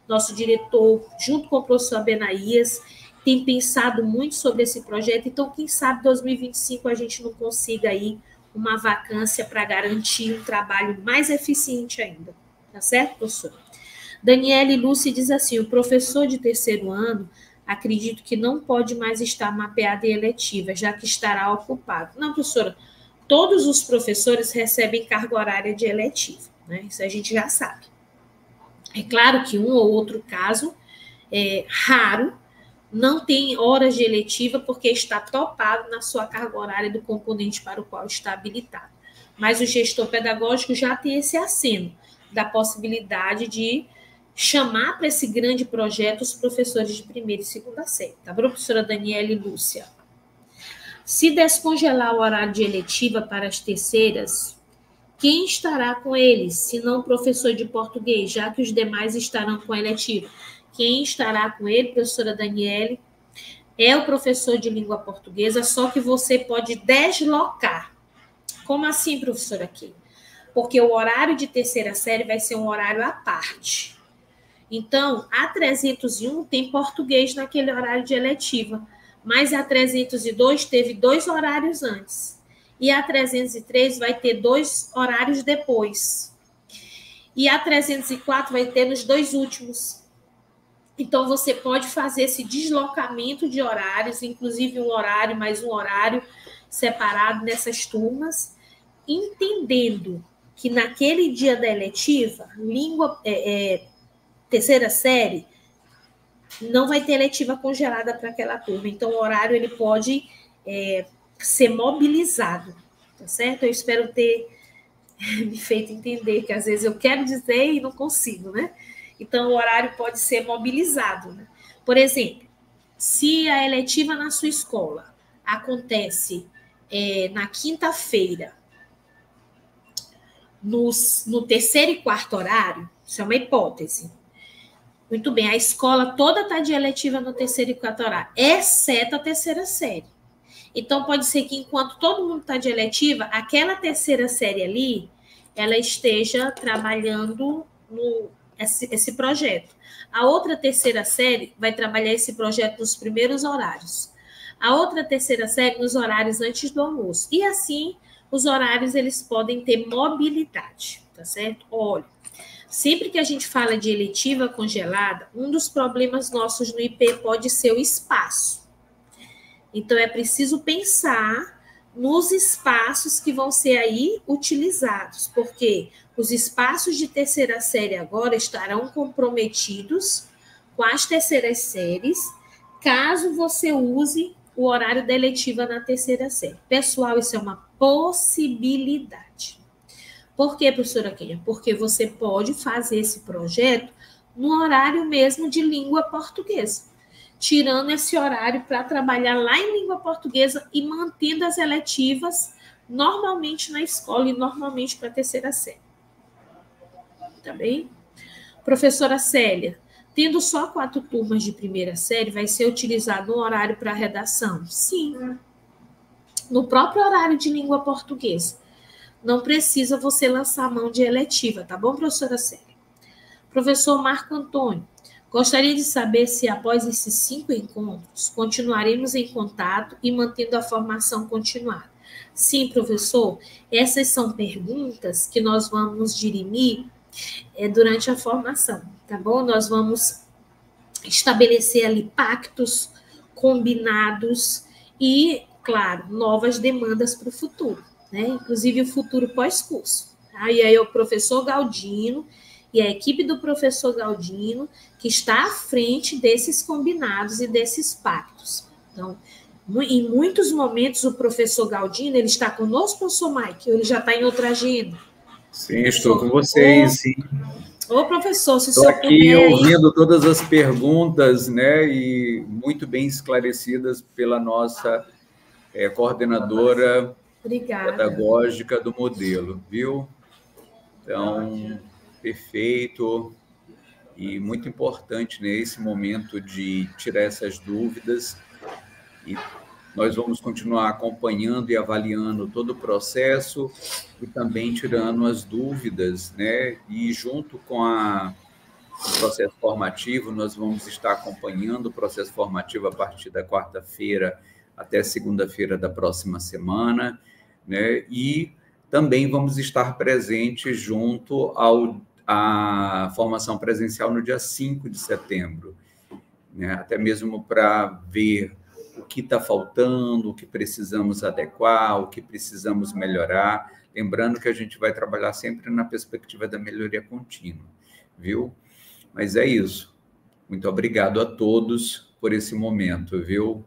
Nosso diretor, junto com o professor Abenaías, tem pensado muito sobre esse projeto. Então, quem sabe, 2025, a gente não consiga aí uma vacância para garantir um trabalho mais eficiente ainda. Tá certo, professor? Daniele Lúcia diz assim, o professor de terceiro ano, acredito que não pode mais estar mapeado em eletiva, já que estará ocupado. Não, professora, todos os professores recebem carga horária de eletiva, né? Isso a gente já sabe. É claro que um ou outro caso, raro, não tem horas de eletiva porque está topado na sua carga horária do componente para o qual está habilitado. Mas o gestor pedagógico já tem esse aceno da possibilidade de chamar para esse grande projeto os professores de primeira e segunda série. Tá bom, professora Daniela e Lúcia? Se descongelar o horário de eletiva para as terceiras, quem estará com eles, se não o professor de português, já que os demais estarão com a eletiva? Quem estará com ele, professora Daniele, é o professor de língua portuguesa, só que você pode deslocar. Como assim, professora aqui? Porque o horário de terceira série vai ser um horário à parte. Então, a 301 tem português naquele horário de eletiva, mas a 302 teve 2 horários antes. E a 303 vai ter 2 horários depois. E a 304 vai ter nos 2 últimos. Então, você pode fazer esse deslocamento de horários, inclusive um horário mais um horário separado nessas turmas, entendendo que naquele dia da eletiva, terceira série, não vai ter eletiva congelada para aquela turma. Então, o horário ele pode ser mobilizado, tá certo? Eu espero ter me feito entender, que às vezes eu quero dizer e não consigo, né? Então, o horário pode ser mobilizado, né? Por exemplo, se a eletiva na sua escola acontece na quinta-feira, no terceiro e quarto horário, isso é uma hipótese. Muito bem, a escola toda está de eletiva no terceiro e quarto horário, exceto a terceira série. Então, pode ser que enquanto todo mundo está de eletiva, aquela terceira série ali, ela esteja trabalhando esse projeto. A outra terceira série vai trabalhar esse projeto nos primeiros horários. A outra terceira série nos horários antes do almoço. E assim, os horários eles podem ter mobilidade, tá certo? Olha, sempre que a gente fala de eletiva congelada, um dos problemas nossos no IP pode ser o espaço. Então, é preciso pensar nos espaços que vão ser aí utilizados, porque os espaços de terceira série agora estarão comprometidos com as terceiras séries, caso você use o horário da eletiva na terceira série. Pessoal, isso é uma possibilidade. Por quê, professora Kênia? Porque você pode fazer esse projeto no horário mesmo de língua portuguesa, tirando esse horário para trabalhar lá em língua portuguesa e mantendo as eletivas normalmente na escola e normalmente para a terceira série. Tá bem? Professora Célia, tendo só 4 turmas de primeira série, vai ser utilizado um horário para redação? Sim. No próprio horário de língua portuguesa. Não precisa você lançar a mão de eletiva, tá bom, professora Célia? Professor Marco Antônio, gostaria de saber se após esses 5 encontros continuaremos em contato e mantendo a formação continuada. Sim, professor. Essas são perguntas que nós vamos dirimir durante a formação, tá bom? Nós vamos estabelecer ali pactos combinados e, claro, novas demandas para o futuro, né? Inclusive o futuro pós-curso. Tá? E aí o professor Galdino e a equipe do professor Galdino que está à frente desses combinados e desses pactos. Então, em muitos momentos o professor Galdino, ele está conosco, professor Mike, ou ele já está em outra agenda? Sim, estou com vocês, sim. Ô, professor, se o estou senhor aqui puder... ouvindo todas as perguntas, né, e muito bem esclarecidas pela nossa coordenadora pedagógica do modelo, viu? Então, perfeito e muito importante nesse momento de tirar essas dúvidas, e nós vamos continuar acompanhando e avaliando todo o processo e também tirando as dúvidas, né? E junto com o processo formativo, nós vamos estar acompanhando o processo formativo a partir da quarta-feira até segunda-feira da próxima semana, né? E também vamos estar presentes junto à formação presencial no dia 5 de setembro, né? Até mesmo para ver o que está faltando, o que precisamos adequar, o que precisamos melhorar. Lembrando que a gente vai trabalhar sempre na perspectiva da melhoria contínua, viu? Mas é isso. Muito obrigado a todos por esse momento, viu?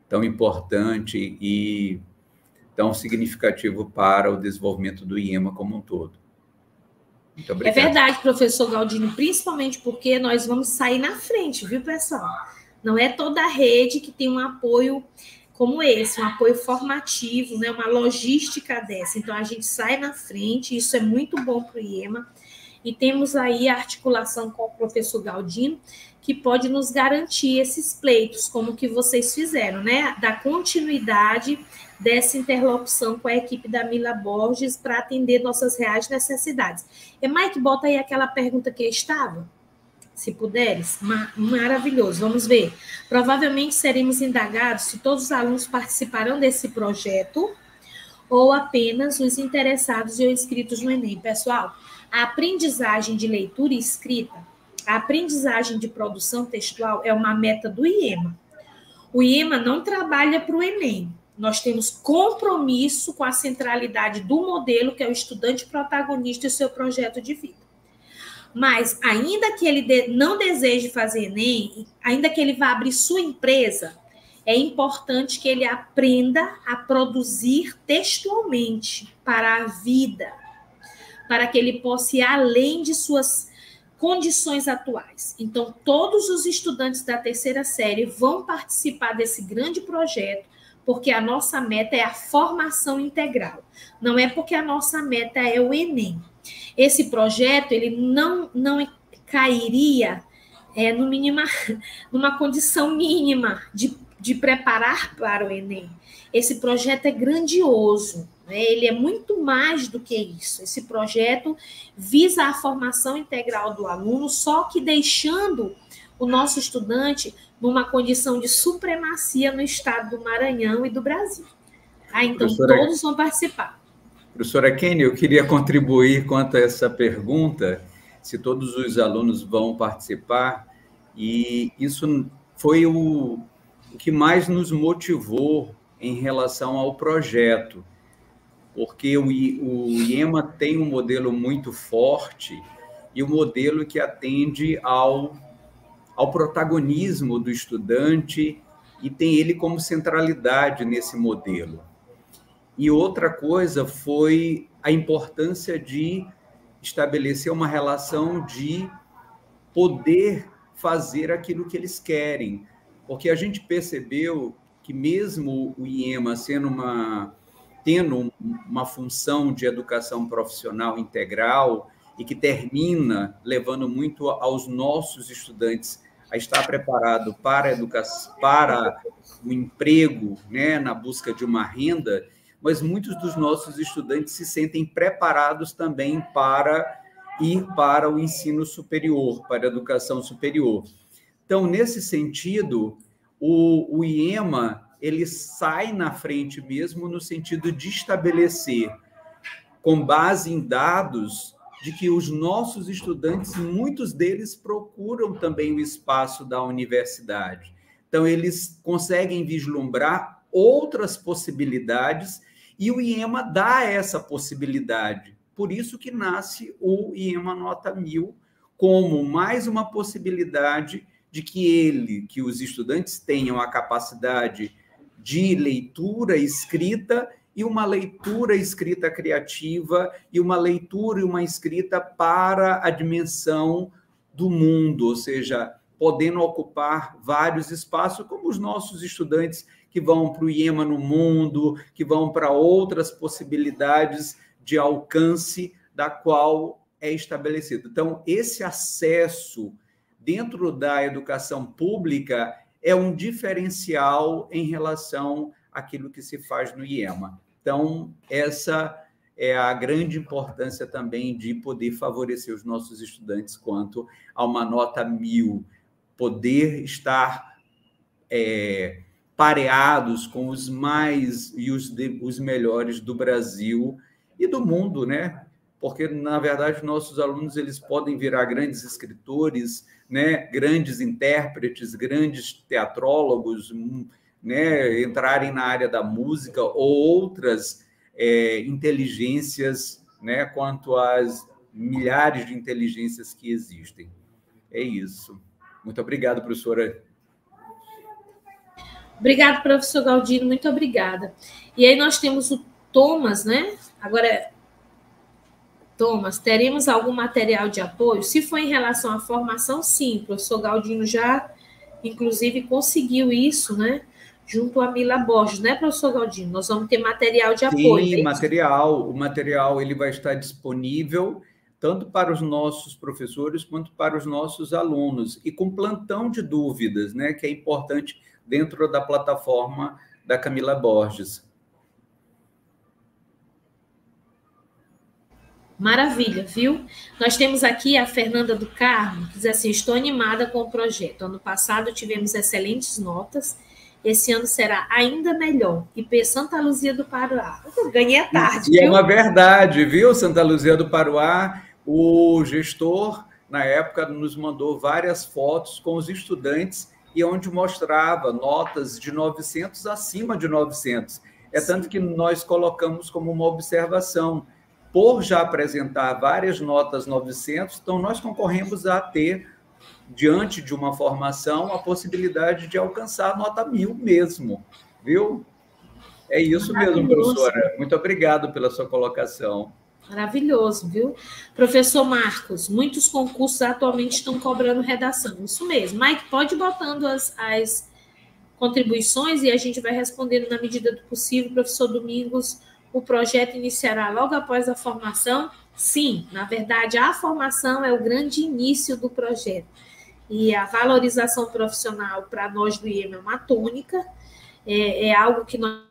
Tão importante e tão significativo para o desenvolvimento do IEMA como um todo. Muito obrigado. É verdade, professor Galdino, principalmente porque nós vamos sair na frente, viu, pessoal? Não é toda a rede que tem um apoio como esse, um apoio formativo, né, uma logística dessa. Então, a gente sai na frente, isso é muito bom para o IEMA. E temos aí a articulação com o professor Galdino, que pode nos garantir esses pleitos, como que vocês fizeram, né? Da continuidade dessa interlocução com a equipe da Mila Borges para atender nossas reais necessidades. E Mike, bota aí aquela pergunta que estava, se puderes. Maravilhoso, vamos ver. Provavelmente seremos indagados se todos os alunos participarão desse projeto ou apenas os interessados e inscritos no Enem. Pessoal, a aprendizagem de leitura e escrita, a aprendizagem de produção textual é uma meta do IEMA. O IEMA não trabalha para o Enem. Nós temos compromisso com a centralidade do modelo, que é o estudante protagonista e o seu projeto de vida. Mas, ainda que ele não deseje fazer Enem, ainda que ele vá abrir sua empresa, é importante que ele aprenda a produzir textualmente para a vida, para que ele possa ir além de suas condições atuais. Então, todos os estudantes da terceira série vão participar desse grande projeto, porque a nossa meta é a formação integral. Não é porque a nossa meta é o Enem. Esse projeto, ele não cairia numa condição mínima de preparar para o Enem. Esse projeto é grandioso, né? Ele é muito mais do que isso. Esse projeto visa a formação integral do aluno, só que deixando o nosso estudante numa condição de supremacia no estado do Maranhão e do Brasil. Então, todos vão participar. Professora Kenny, eu queria contribuir quanto a essa pergunta, se todos os alunos vão participar, e isso foi o que mais nos motivou em relação ao projeto, porque o IEMA tem um modelo muito forte e um modelo que atende ao protagonismo do estudante e tem ele como centralidade nesse modelo. E outra coisa foi a importância de estabelecer uma relação de poder fazer aquilo que eles querem, porque a gente percebeu que mesmo o IEMA tendo uma função de educação profissional integral e que termina levando muito aos nossos estudantes a estar preparado para a educação, para o emprego, né, na busca de uma renda, mas muitos dos nossos estudantes se sentem preparados também para ir para o ensino superior, para a educação superior. Então, nesse sentido, o IEMA ele sai na frente mesmo no sentido de estabelecer, com base em dados, de que os nossos estudantes, muitos deles procuram também o espaço da universidade. Então, eles conseguem vislumbrar outras possibilidades e o IEMA dá essa possibilidade. Por isso que nasce o IEMA Nota 1000 como mais uma possibilidade de que os estudantes tenham a capacidade de leitura escrita e uma leitura escrita criativa e uma leitura e uma escrita para a dimensão do mundo, ou seja, podendo ocupar vários espaços, como os nossos estudantes que vão para o IEMA no mundo, que vão para outras possibilidades de alcance da qual é estabelecido. Então, esse acesso dentro da educação pública é um diferencial em relação àquilo que se faz no IEMA. Então, essa é a grande importância também de poder favorecer os nossos estudantes quanto a uma nota 1000, poder estar pareados com os mais e os melhores do Brasil e do mundo, né? Porque, na verdade, nossos alunos eles podem virar grandes escritores, né? Grandes intérpretes, grandes teatrólogos, né, entrarem na área da música ou outras inteligências, né, quanto às milhares de inteligências que existem. É isso. Muito obrigado, professora. Obrigado, professor Galdino, muito obrigada. E aí nós temos o Thomas, né? Agora, Thomas, teremos algum material de apoio? Se for em relação à formação, sim, o professor Galdino já, inclusive, conseguiu isso, né? Junto a Mila Borges, né, professor Galdino? Nós vamos ter material de apoio. Sim, o material ele vai estar disponível tanto para os nossos professores quanto para os nossos alunos, e com plantão de dúvidas, né, que é importante dentro da plataforma da Camila Borges. Maravilha, viu? Nós temos aqui a Fernanda do Carmo, que diz assim: estou animada com o projeto. Ano passado tivemos excelentes notas, esse ano será ainda melhor. IP Santa Luzia do Paruá. Ganhei a tarde, viu? É uma verdade, viu? Santa Luzia do Paruá, o gestor, na época, nos mandou várias fotos com os estudantes e onde mostrava notas de 900 acima de 900. É tanto que nós colocamos como uma observação. Por já apresentar várias notas 900, então nós concorremos a ter, diante de uma formação, a possibilidade de alcançar a nota 1000 mesmo, viu? É isso mesmo, professora. Muito obrigado pela sua colocação. Maravilhoso, viu? Professor Marcos, muitos concursos atualmente estão cobrando redação. Isso mesmo. Mike, pode ir botando as contribuições e a gente vai respondendo na medida do possível. Professor Domingos, o projeto iniciará logo após a formação? Sim, na verdade, a formação é o grande início do projeto. E a valorização profissional, para nós do IEMA, é uma tônica, é algo que nós...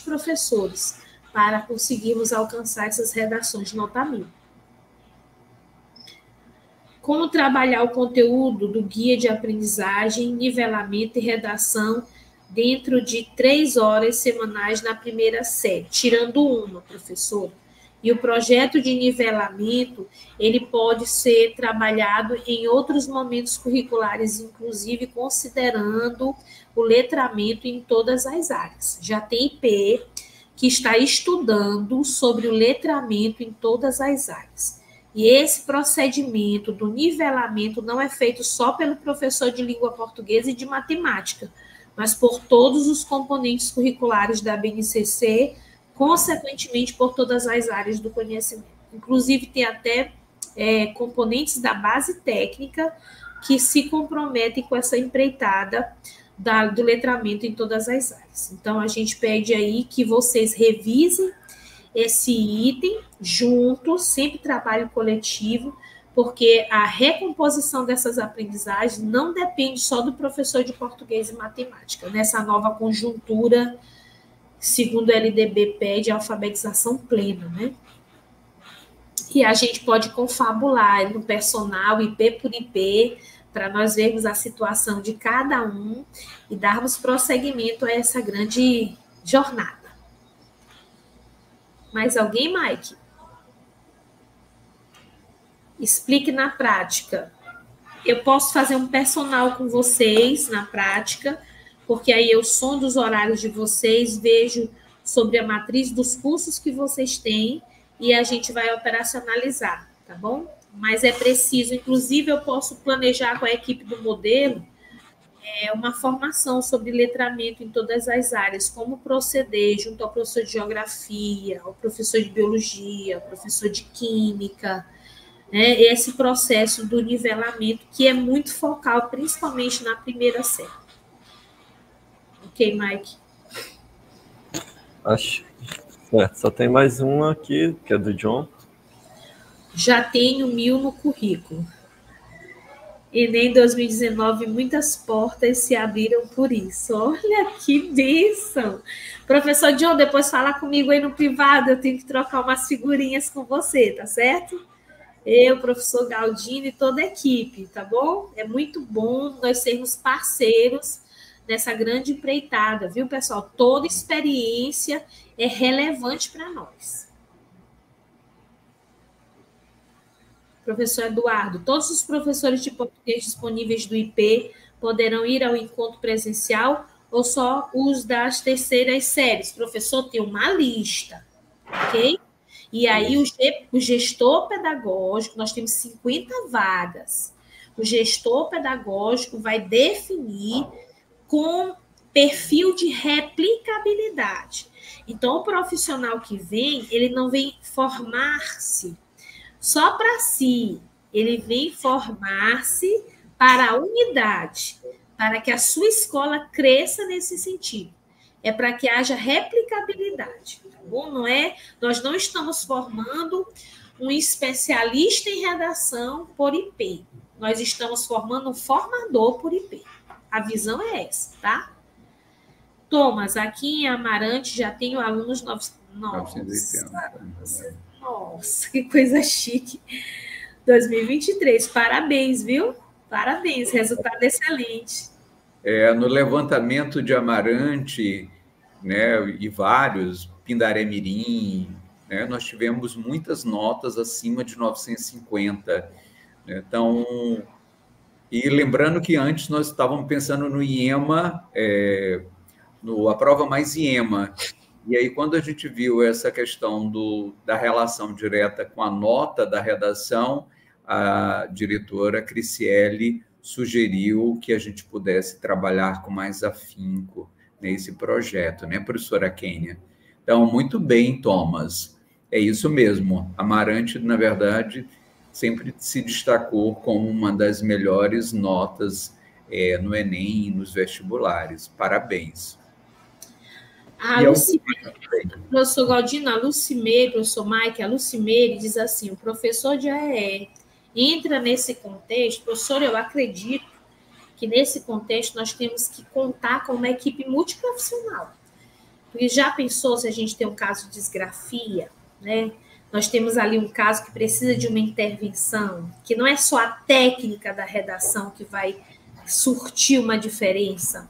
professores, para conseguirmos alcançar essas redações de nota 1000. Como trabalhar o conteúdo do guia de aprendizagem, nivelamento e redação dentro de 3 horas semanais na primeira série, tirando uma, professor. E o projeto de nivelamento, ele pode ser trabalhado em outros momentos curriculares, inclusive considerando o letramento em todas as áreas. Já tem IP que está estudando sobre o letramento em todas as áreas. E esse procedimento do nivelamento não é feito só pelo professor de língua portuguesa e de matemática, mas por todos os componentes curriculares da BNCC, consequentemente por todas as áreas do conhecimento. Inclusive, tem até componentes da base técnica que se comprometem com essa empreitada do letramento em todas as áreas. Então, a gente pede aí que vocês revisem esse item juntos, sempre trabalho coletivo, porque a recomposição dessas aprendizagens não depende só do professor de português e matemática, nessa nova conjuntura, segundo o LDB pede, alfabetização plena, né? E a gente pode confabular no personal, IP por IP, para nós vermos a situação de cada um e darmos prosseguimento a essa grande jornada. Mais alguém, Mike? Explique na prática. Eu posso fazer um personal com vocês na prática, porque aí eu sondo os horários de vocês, vejo sobre a matriz dos cursos que vocês têm e a gente vai operacionalizar, tá bom? Mas é preciso, inclusive eu posso planejar com a equipe do modelo uma formação sobre letramento em todas as áreas, como proceder junto ao professor de geografia, ao professor de biologia, ao professor de química, né? Esse processo do nivelamento que é muito focal, principalmente na primeira série. Ok, Mike? Acho. Certo, só tem mais uma aqui, que é do John. Já tenho 1000 no currículo. Enem 2019, muitas portas se abriram por isso. Olha que bênção! Professor John, depois fala comigo aí no privado, eu tenho que trocar umas figurinhas com você, tá certo? Eu, professor Galdino e toda a equipe, tá bom? É muito bom nós sermos parceiros nessa grande empreitada, viu, pessoal? Toda experiência é relevante para nós. Professor Eduardo, todos os professores de português disponíveis do IP poderão ir ao encontro presencial ou só os das terceiras séries? Professor, tem uma lista, ok? E aí o gestor pedagógico, nós temos 50 vagas. O gestor pedagógico vai definir com perfil de replicabilidade. Então, o profissional que vem, ele não vem formar-se só para si, ele vem formar-se para a unidade, para que a sua escola cresça nesse sentido. É para que haja replicabilidade, tá bom? Não é, nós não estamos formando um especialista em redação por IP. Nós estamos formando um formador por IP. A visão é essa, tá? Thomas, aqui em Amarante já tenho alunos 980. Nossa, que coisa chique. 2023, parabéns, viu? Parabéns, resultado excelente. No levantamento de Amarante, né, e vários, Pindaré-Mirim, né, nós tivemos muitas notas acima de 950. Né? Então, e lembrando que antes nós estávamos pensando no IEMA, a prova mais IEMA. E aí, quando a gente viu essa questão da relação direta com a nota da redação, a diretora Criciele sugeriu que a gente pudesse trabalhar com mais afinco nesse projeto, né, professora Kênia? Então, muito bem, Thomas. É isso mesmo. Amarante, na verdade, sempre se destacou como uma das melhores notas no Enem e nos vestibulares. Parabéns. A professor Galdino, a Lucimeire, professor Mike, a Lucimeire diz assim, o professor de AEE entra nesse contexto, professor, eu acredito que nesse contexto nós temos que contar com uma equipe multiprofissional. Porque já pensou se a gente tem um caso de disgrafia, né? Nós temos ali um caso que precisa de uma intervenção, que não é só a técnica da redação que vai surtir uma diferença,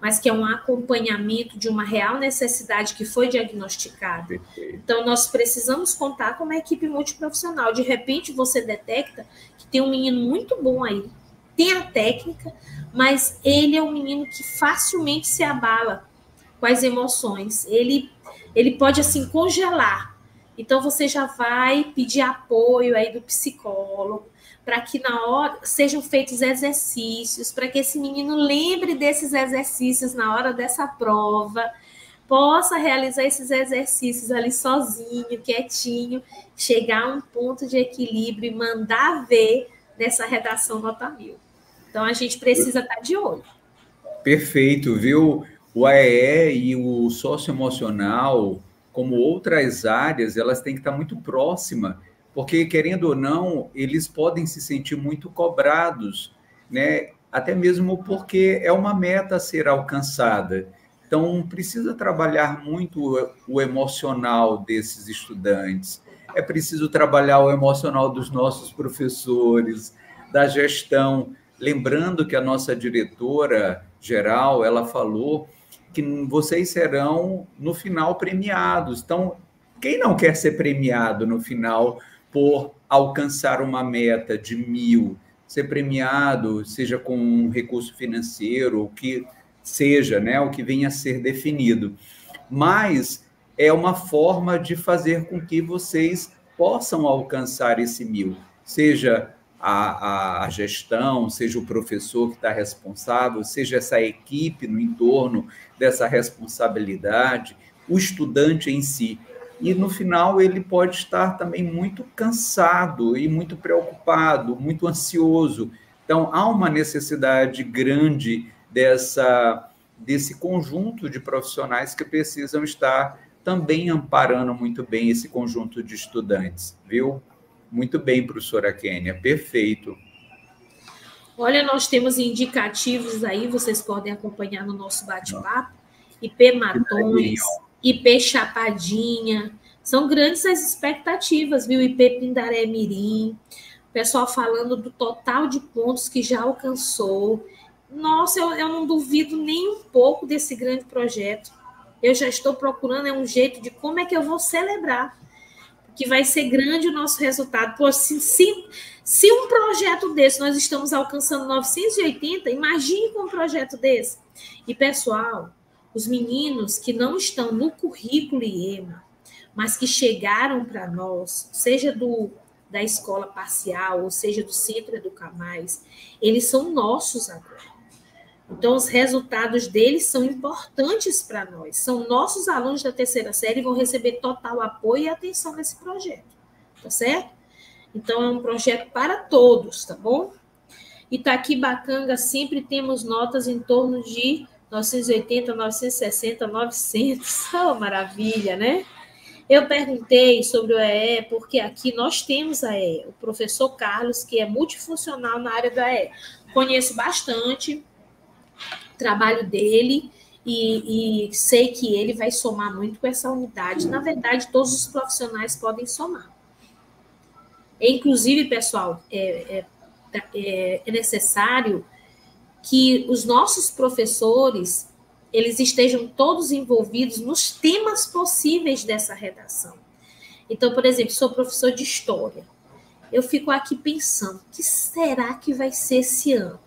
mas que é um acompanhamento de uma real necessidade que foi diagnosticada. Então, nós precisamos contar com uma equipe multiprofissional. De repente, você detecta que tem um menino muito bom aí, tem a técnica, mas ele é um menino que facilmente se abala com as emoções. Ele pode, assim, congelar. Então, você já vai pedir apoio aí do psicólogo, para que na hora sejam feitos exercícios, para que esse menino lembre desses exercícios na hora dessa prova, possa realizar esses exercícios ali sozinho, quietinho, chegar a um ponto de equilíbrio e mandar ver nessa redação nota 1000. Então, a gente precisa estar de olho. Perfeito, viu? O AEE e o socioemocional, como outras áreas, elas têm que estar muito próximas, porque, querendo ou não, eles podem se sentir muito cobrados, né? Até mesmo porque é uma meta a ser alcançada. Então, precisa trabalhar muito o emocional desses estudantes, é preciso trabalhar o emocional dos nossos professores, da gestão. lembrando que a nossa diretora-geral, ela falou que vocês serão, no final, premiados. Então, quem não quer ser premiado no final por alcançar uma meta de 1.000, ser premiado, seja com um recurso financeiro, o que seja, né, o que venha a ser definido. Mas é uma forma de fazer com que vocês possam alcançar esse 1.000, seja a gestão, seja o professor que está responsável, seja essa equipe no entorno dessa responsabilidade, o estudante em si. E, no final, ele pode estar também muito cansado e muito preocupado, muito ansioso. Então, há uma necessidade grande desse conjunto de profissionais que precisam estar também amparando muito bem esse conjunto de estudantes, viu? Muito bem, professora Kênia, perfeito. Olha, nós temos indicativos aí, vocês podem acompanhar no nosso bate-papo, IP Matões, IP Chapadinha, são grandes as expectativas, viu? IP Pindaré Mirim, o pessoal falando do total de pontos que já alcançou. Nossa, eu não duvido nem um pouco desse grande projeto. Eu já estou procurando um jeito de como é que eu vou celebrar, que vai ser grande o nosso resultado. Pô, se um projeto desse, nós estamos alcançando 980, imagine com um projeto desse. E, pessoal, os meninos que não estão no currículo IEMA, mas que chegaram para nós, seja da escola parcial, ou seja do Centro Educar Mais, eles são nossos agora. Então, os resultados deles são importantes para nós. São nossos alunos da terceira série e vão receber total apoio e atenção nesse projeto. Tá certo? Então, é um projeto para todos, tá bom? Itaquibacanga, sempre temos notas em torno de 980, 960, 900. Oh, maravilha, né? Eu perguntei sobre o EE, porque aqui nós temos a EE. O professor Carlos, que é multifuncional na área da EE. Conheço bastante trabalho dele e sei que ele vai somar muito com essa unidade. Na verdade, todos os profissionais podem somar. Inclusive, pessoal, é necessário que os nossos professores eles estejam todos envolvidos nos temas possíveis dessa redação. Então, por exemplo, sou professor de História. Eu fico aqui pensando, o que será que vai ser esse ano?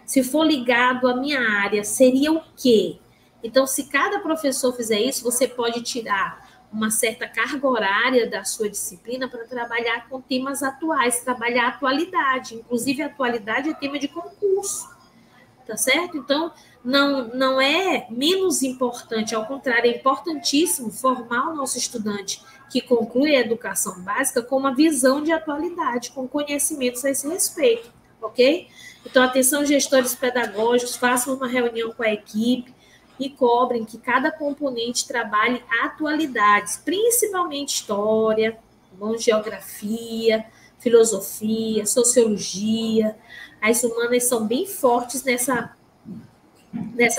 Se for ligado à minha área, seria o quê? Então, se cada professor fizer isso, você pode tirar uma certa carga horária da sua disciplina para trabalhar com temas atuais, trabalhar a atualidade. Inclusive, a atualidade é tema de concurso, tá certo? Então, não é menos importante, ao contrário, é importantíssimo formar o nosso estudante que conclui a educação básica com uma visão de atualidade, com conhecimentos a esse respeito, ok? Então, atenção, gestores pedagógicos, façam uma reunião com a equipe e cobrem que cada componente trabalhe atualidades, principalmente história, geografia, filosofia, sociologia. As humanas são bem fortes nessa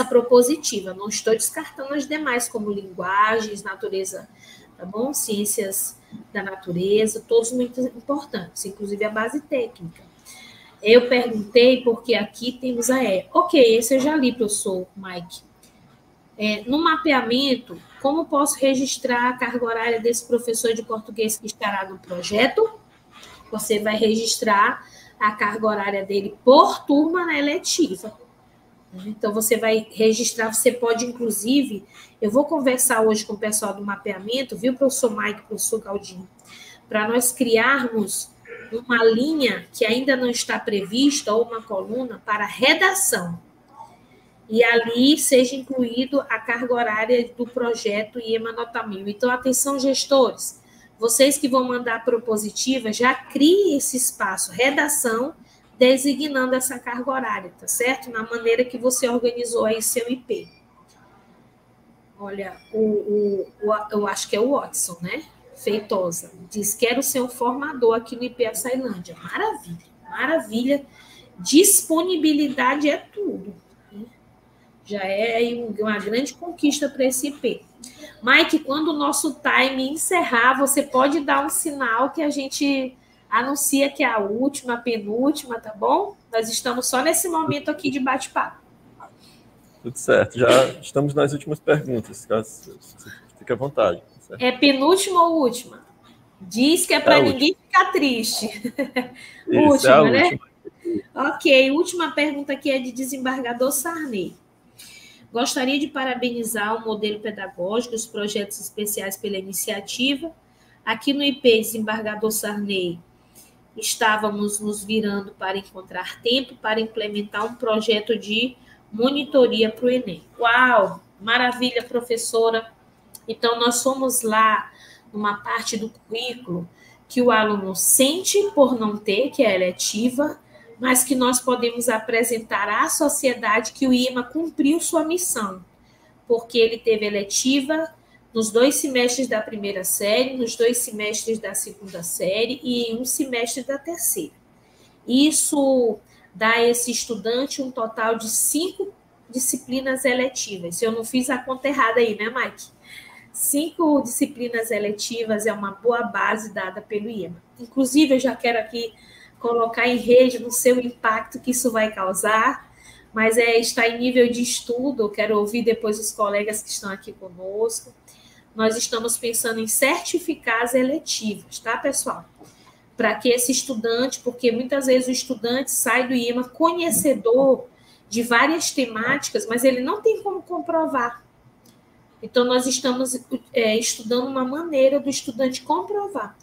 propositiva. Não estou descartando as demais, como linguagens, natureza, tá bom? Ciências da natureza, todos muito importantes, inclusive a base técnica. Eu perguntei porque aqui temos a E. Ok, esse eu já li, professor Mike. No mapeamento, como posso registrar a carga horária desse professor de português que estará no projeto? Você vai registrar a carga horária dele por turma na eletiva. Então, você vai registrar, você pode, inclusive, eu vou conversar hoje com o pessoal do mapeamento, viu, professor Mike, professor Galdino, para nós criarmos uma linha que ainda não está prevista, ou uma coluna, para redação. E ali seja incluído a carga horária do projeto IEMA Nota 1000. Então, atenção, gestores, vocês que vão mandar a propositiva, já criem esse espaço, redação, designando essa carga horária, tá certo? Na maneira que você organizou aí seu IP. Olha, eu acho que é o Watson, né? Feitosa. Diz, quero ser um formador aqui no IP Açailândia. Maravilha, maravilha. Disponibilidade é tudo. Né? Já é uma grande conquista para esse IP. Mike, quando o nosso time encerrar, você pode dar um sinal que a gente anuncia que é a última, a penúltima, tá bom? Nós estamos só nesse momento aqui de bate-papo. Tudo certo. Já estamos nas últimas perguntas, caso fique à vontade. Certo? É penúltima ou última? Diz que é para ninguém ficar triste. Isso, última, é a né? Última. Ok, última pergunta aqui é de desembargador Sarney. Gostaria de parabenizar o modelo pedagógico e os projetos especiais pela iniciativa. Aqui no IP Desembargador Sarney, estávamos nos virando para encontrar tempo para implementar um projeto de monitoria para o Enem. Uau, maravilha, professora. Então, nós fomos lá numa parte do currículo que o aluno sente por não ter, que é eletiva, mas que nós podemos apresentar à sociedade que o IEMA cumpriu sua missão, porque ele teve eletiva nos 2 semestres da primeira série, nos 2 semestres da segunda série e em um semestre da terceira. Isso dá a esse estudante um total de 5 disciplinas eletivas. Se eu não fiz a conta errada aí, né, Mike? 5 disciplinas eletivas é uma boa base dada pelo IEMA. Inclusive, eu já quero aqui colocar em rede no seu impacto que isso vai causar, mas está em nível de estudo, eu quero ouvir depois os colegas que estão aqui conosco. Nós estamos pensando em certificar as eletivas, tá, pessoal? Para que esse estudante, porque muitas vezes o estudante sai do IEMA conhecedor de várias temáticas, mas ele não tem como comprovar. Então, nós estamos estudando uma maneira do estudante comprovar,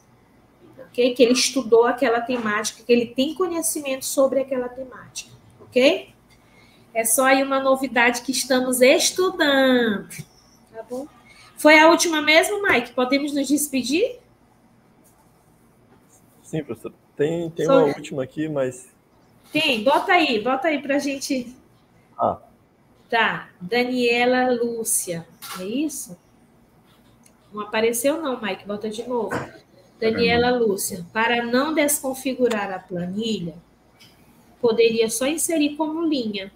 okay? Que ele estudou aquela temática, que ele tem conhecimento sobre aquela temática, ok? É só aí uma novidade que estamos estudando, tá bom? Foi a última mesmo, Mike? Podemos nos despedir? Sim, professor. Tem uma última aqui, mas... Tem, bota aí para a gente... Tá, Daniela Lúcia, é isso? Não apareceu não, Mike, bota de novo. Daniela Lúcia, para não desconfigurar a planilha, poderia só inserir como linha.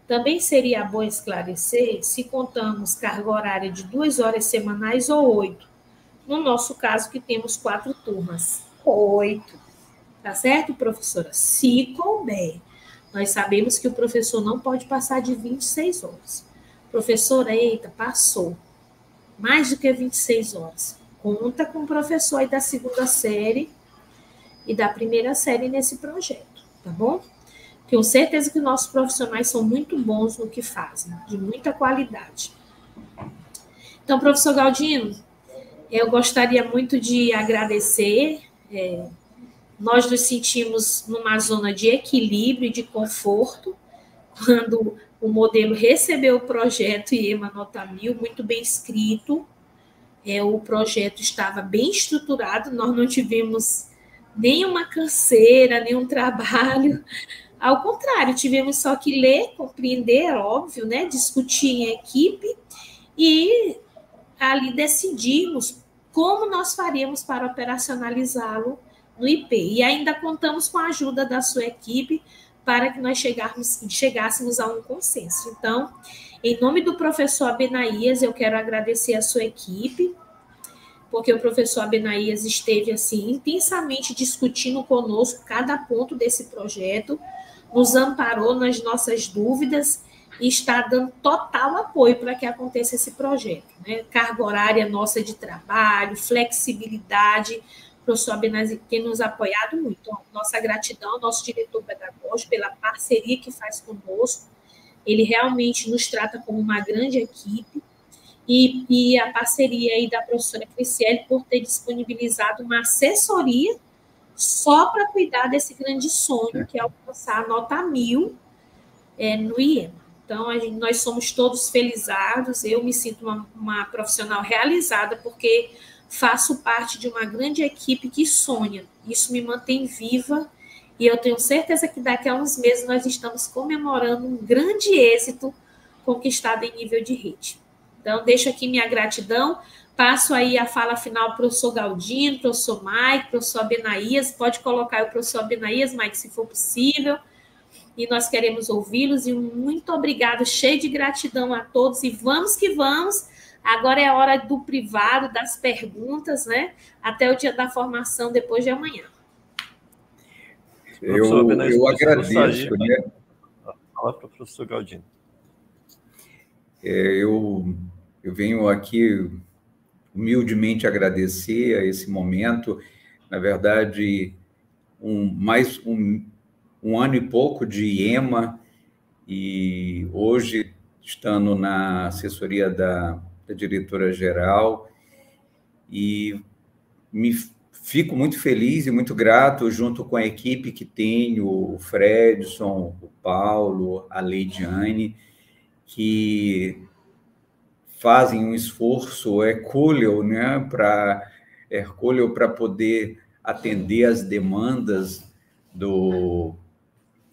Também seria bom esclarecer se contamos carga horária de 2 horas semanais ou 8. No nosso caso, que temos 4 turmas. 8. Tá certo, professora? Se couber. Nós sabemos que o professor não pode passar de 26 horas. Professora, eita, passou. Mais do que 26 horas. Conta com o professor aí da segunda série e da primeira série nesse projeto, tá bom? Tenho certeza que nossos profissionais são muito bons no que fazem, de muita qualidade. Então, professor Galdino, eu gostaria muito de agradecer. Nós nos sentimos numa zona de equilíbrio e de conforto, quando o modelo recebeu o projeto IEMA Nota 1000, muito bem escrito. O projeto estava bem estruturado, nós não tivemos nenhuma canseira, nenhum trabalho. Ao contrário, tivemos só que ler, compreender, óbvio, né? Discutir em equipe e ali decidimos como nós faríamos para operacionalizá-lo no IP. E ainda contamos com a ajuda da sua equipe para que nós chegássemos a um consenso. Então, em nome do professor Abenaías, eu quero agradecer a sua equipe, porque o professor Abenaías esteve assim intensamente discutindo conosco cada ponto desse projeto, nos amparou nas nossas dúvidas e está dando total apoio para que aconteça esse projeto, né? Carga horária nossa de trabalho, flexibilidade. O professor Abenaías tem nos apoiado muito. Então, nossa gratidão ao nosso diretor pedagógico pela parceria que faz conosco. Ele realmente nos trata como uma grande equipe. E a parceria aí da professora Criciele por ter disponibilizado uma assessoria só para cuidar desse grande sonho, que é alcançar a nota 1000 no IEMA. Então, nós somos todos felizados, eu me sinto uma profissional realizada, porque faço parte de uma grande equipe que sonha. Isso me mantém viva e eu tenho certeza que daqui a uns meses nós estamos comemorando um grande êxito conquistado em nível de rede. Então, deixo aqui minha gratidão, passo aí a fala final para o professor Galdino, professor Mike, professor Abenaías, pode colocar o professor Abenaías, Mike, se for possível, e nós queremos ouvi-los, e muito obrigado, cheio de gratidão a todos, e vamos que vamos, agora é a hora do privado, das perguntas, né, até o dia da formação, depois de amanhã. Eu agradeço, né? Fala para o professor Galdino. Eu venho aqui humildemente agradecer a esse momento. Na verdade, mais um ano e pouco de IEMA, e hoje, estando na assessoria da diretora-geral, e fico muito feliz e muito grato, junto com a equipe que tenho, o Fredson, o Paulo, a Leidiane, que fazem um esforço hercúleo, né, para poder atender as demandas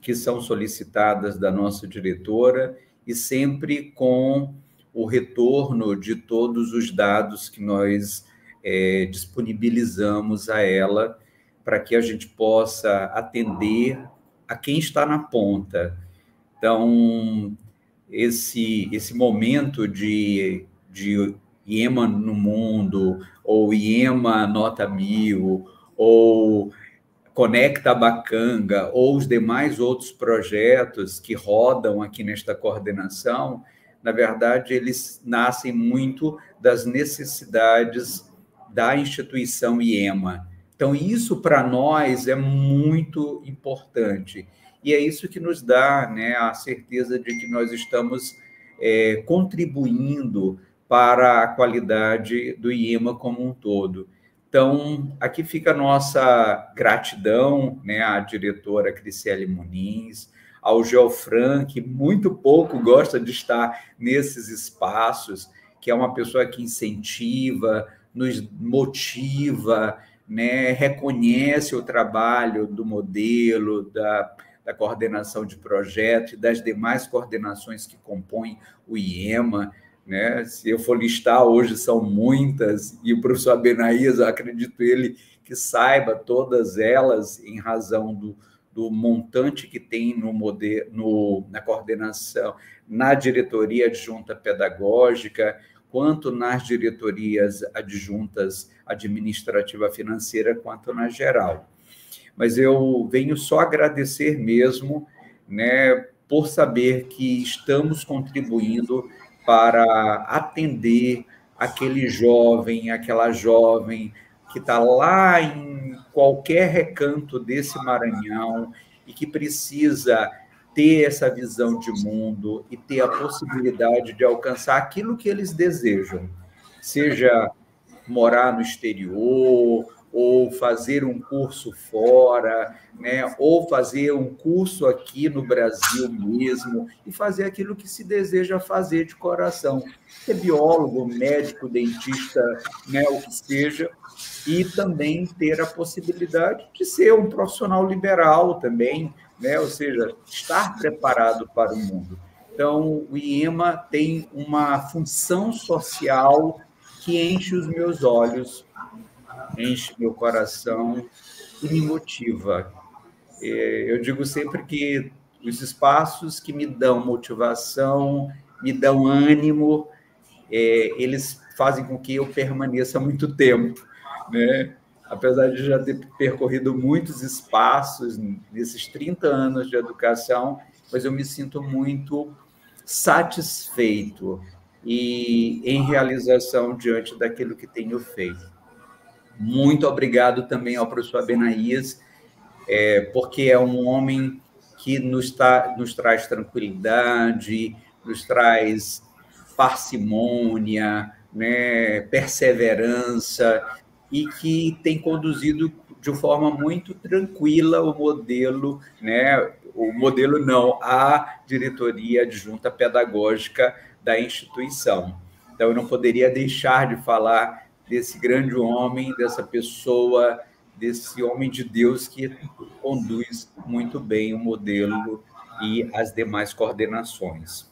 que são solicitadas da nossa diretora, e sempre com o retorno de todos os dados que nós disponibilizamos a ela, para que a gente possa atender a quem está na ponta. Então, esse momento de IEMA no mundo, ou IEMA Nota 1000, ou Conecta Bacanga, ou os demais outros projetos que rodam aqui nesta coordenação, na verdade, eles nascem muito das necessidades da instituição IEMA. Então, isso para nós é muito importante. E é isso que nos dá, né, a certeza de que nós estamos contribuindo para a qualidade do IEMA como um todo. Então, aqui fica a nossa gratidão, né, à diretora Criciele Muniz, ao Geofran, que muito pouco gosta de estar nesses espaços, que é uma pessoa que incentiva, nos motiva, né, reconhece o trabalho do modelo, da coordenação de projeto e das demais coordenações que compõem o IEMA, né? Se eu for listar, hoje são muitas, e o professor Abenaías, eu acredito ele que saiba todas elas, em razão do montante que tem na coordenação, na diretoria adjunta pedagógica, quanto nas diretorias adjuntas administrativa financeira, quanto na geral. Mas eu venho só agradecer mesmo, né, por saber que estamos contribuindo para atender aquele jovem, aquela jovem que está lá em qualquer recanto desse Maranhão e que precisa ter essa visão de mundo e ter a possibilidade de alcançar aquilo que eles desejam, seja morar no exterior, ou fazer um curso fora, né? Ou fazer um curso aqui no Brasil mesmo, e fazer aquilo que se deseja fazer de coração, ser biólogo, médico, dentista, né? O que seja, e também ter a possibilidade de ser um profissional liberal também, né? Ou seja, estar preparado para o mundo. Então, o IEMA tem uma função social que enche os meus olhos, enche meu coração e me motiva. Eu digo sempre que os espaços que me dão motivação, me dão ânimo, eles fazem com que eu permaneça muito tempo, né? Apesar de já ter percorrido muitos espaços nesses 30 anos de educação, mas eu me sinto muito satisfeito e em realização diante daquilo que tenho feito. Muito obrigado também ao professor Abenaías, porque é um homem que nos traz tranquilidade, nos traz parcimônia, né, perseverança, e que tem conduzido de forma muito tranquila o modelo, né, a diretoria adjunta pedagógica da instituição. Então, eu não poderia deixar de falar desse grande homem, dessa pessoa, desse homem de Deus que conduz muito bem o modelo e as demais coordenações.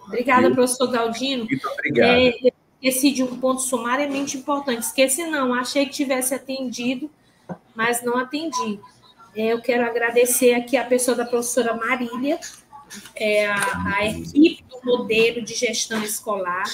Obrigada, professor Galdino. Muito obrigado. Esqueci de um ponto sumariamente importante. Esqueci não, achei que tivesse atendido, mas não atendi. Eu quero agradecer aqui a pessoa da professora Marília, a equipe do modelo de gestão escolar,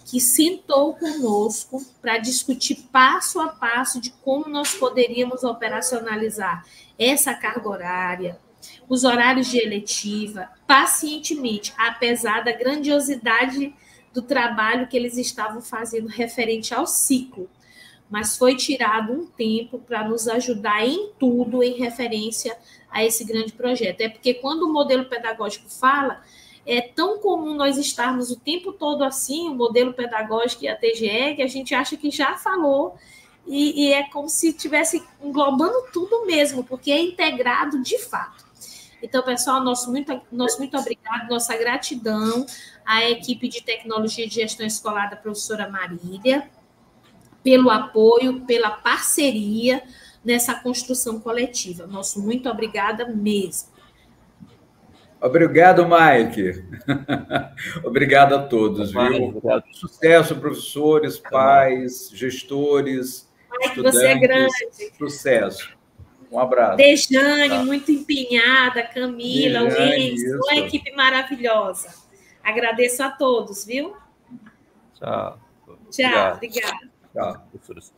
que sentou conosco para discutir passo a passo de como nós poderíamos operacionalizar essa carga horária, os horários de eletiva, pacientemente, apesar da grandiosidade do trabalho que eles estavam fazendo referente ao ciclo. Mas foi tirado um tempo para nos ajudar em tudo em referência a esse grande projeto. É porque quando o modelo pedagógico fala, é tão comum nós estarmos o tempo todo assim, o modelo pedagógico e a TGE, que a gente acha que já falou, e é como se estivesse englobando tudo mesmo, porque é integrado de fato. Então, pessoal, nosso muito obrigado, nossa gratidão à equipe de tecnologia de gestão escolar da professora Marília, pelo apoio, pela parceria nessa construção coletiva. Nosso muito obrigada mesmo. Obrigado, Mike. Obrigado a todos, viu? Obrigado. Sucesso, professores, pais, gestores, Mike, estudantes. você é grande. Sucesso. Um abraço. Dejane, muito empenhada, Camila, o Enzo, uma equipe maravilhosa. Agradeço a todos, viu? Tchau. Tchau, obrigada. Tchau.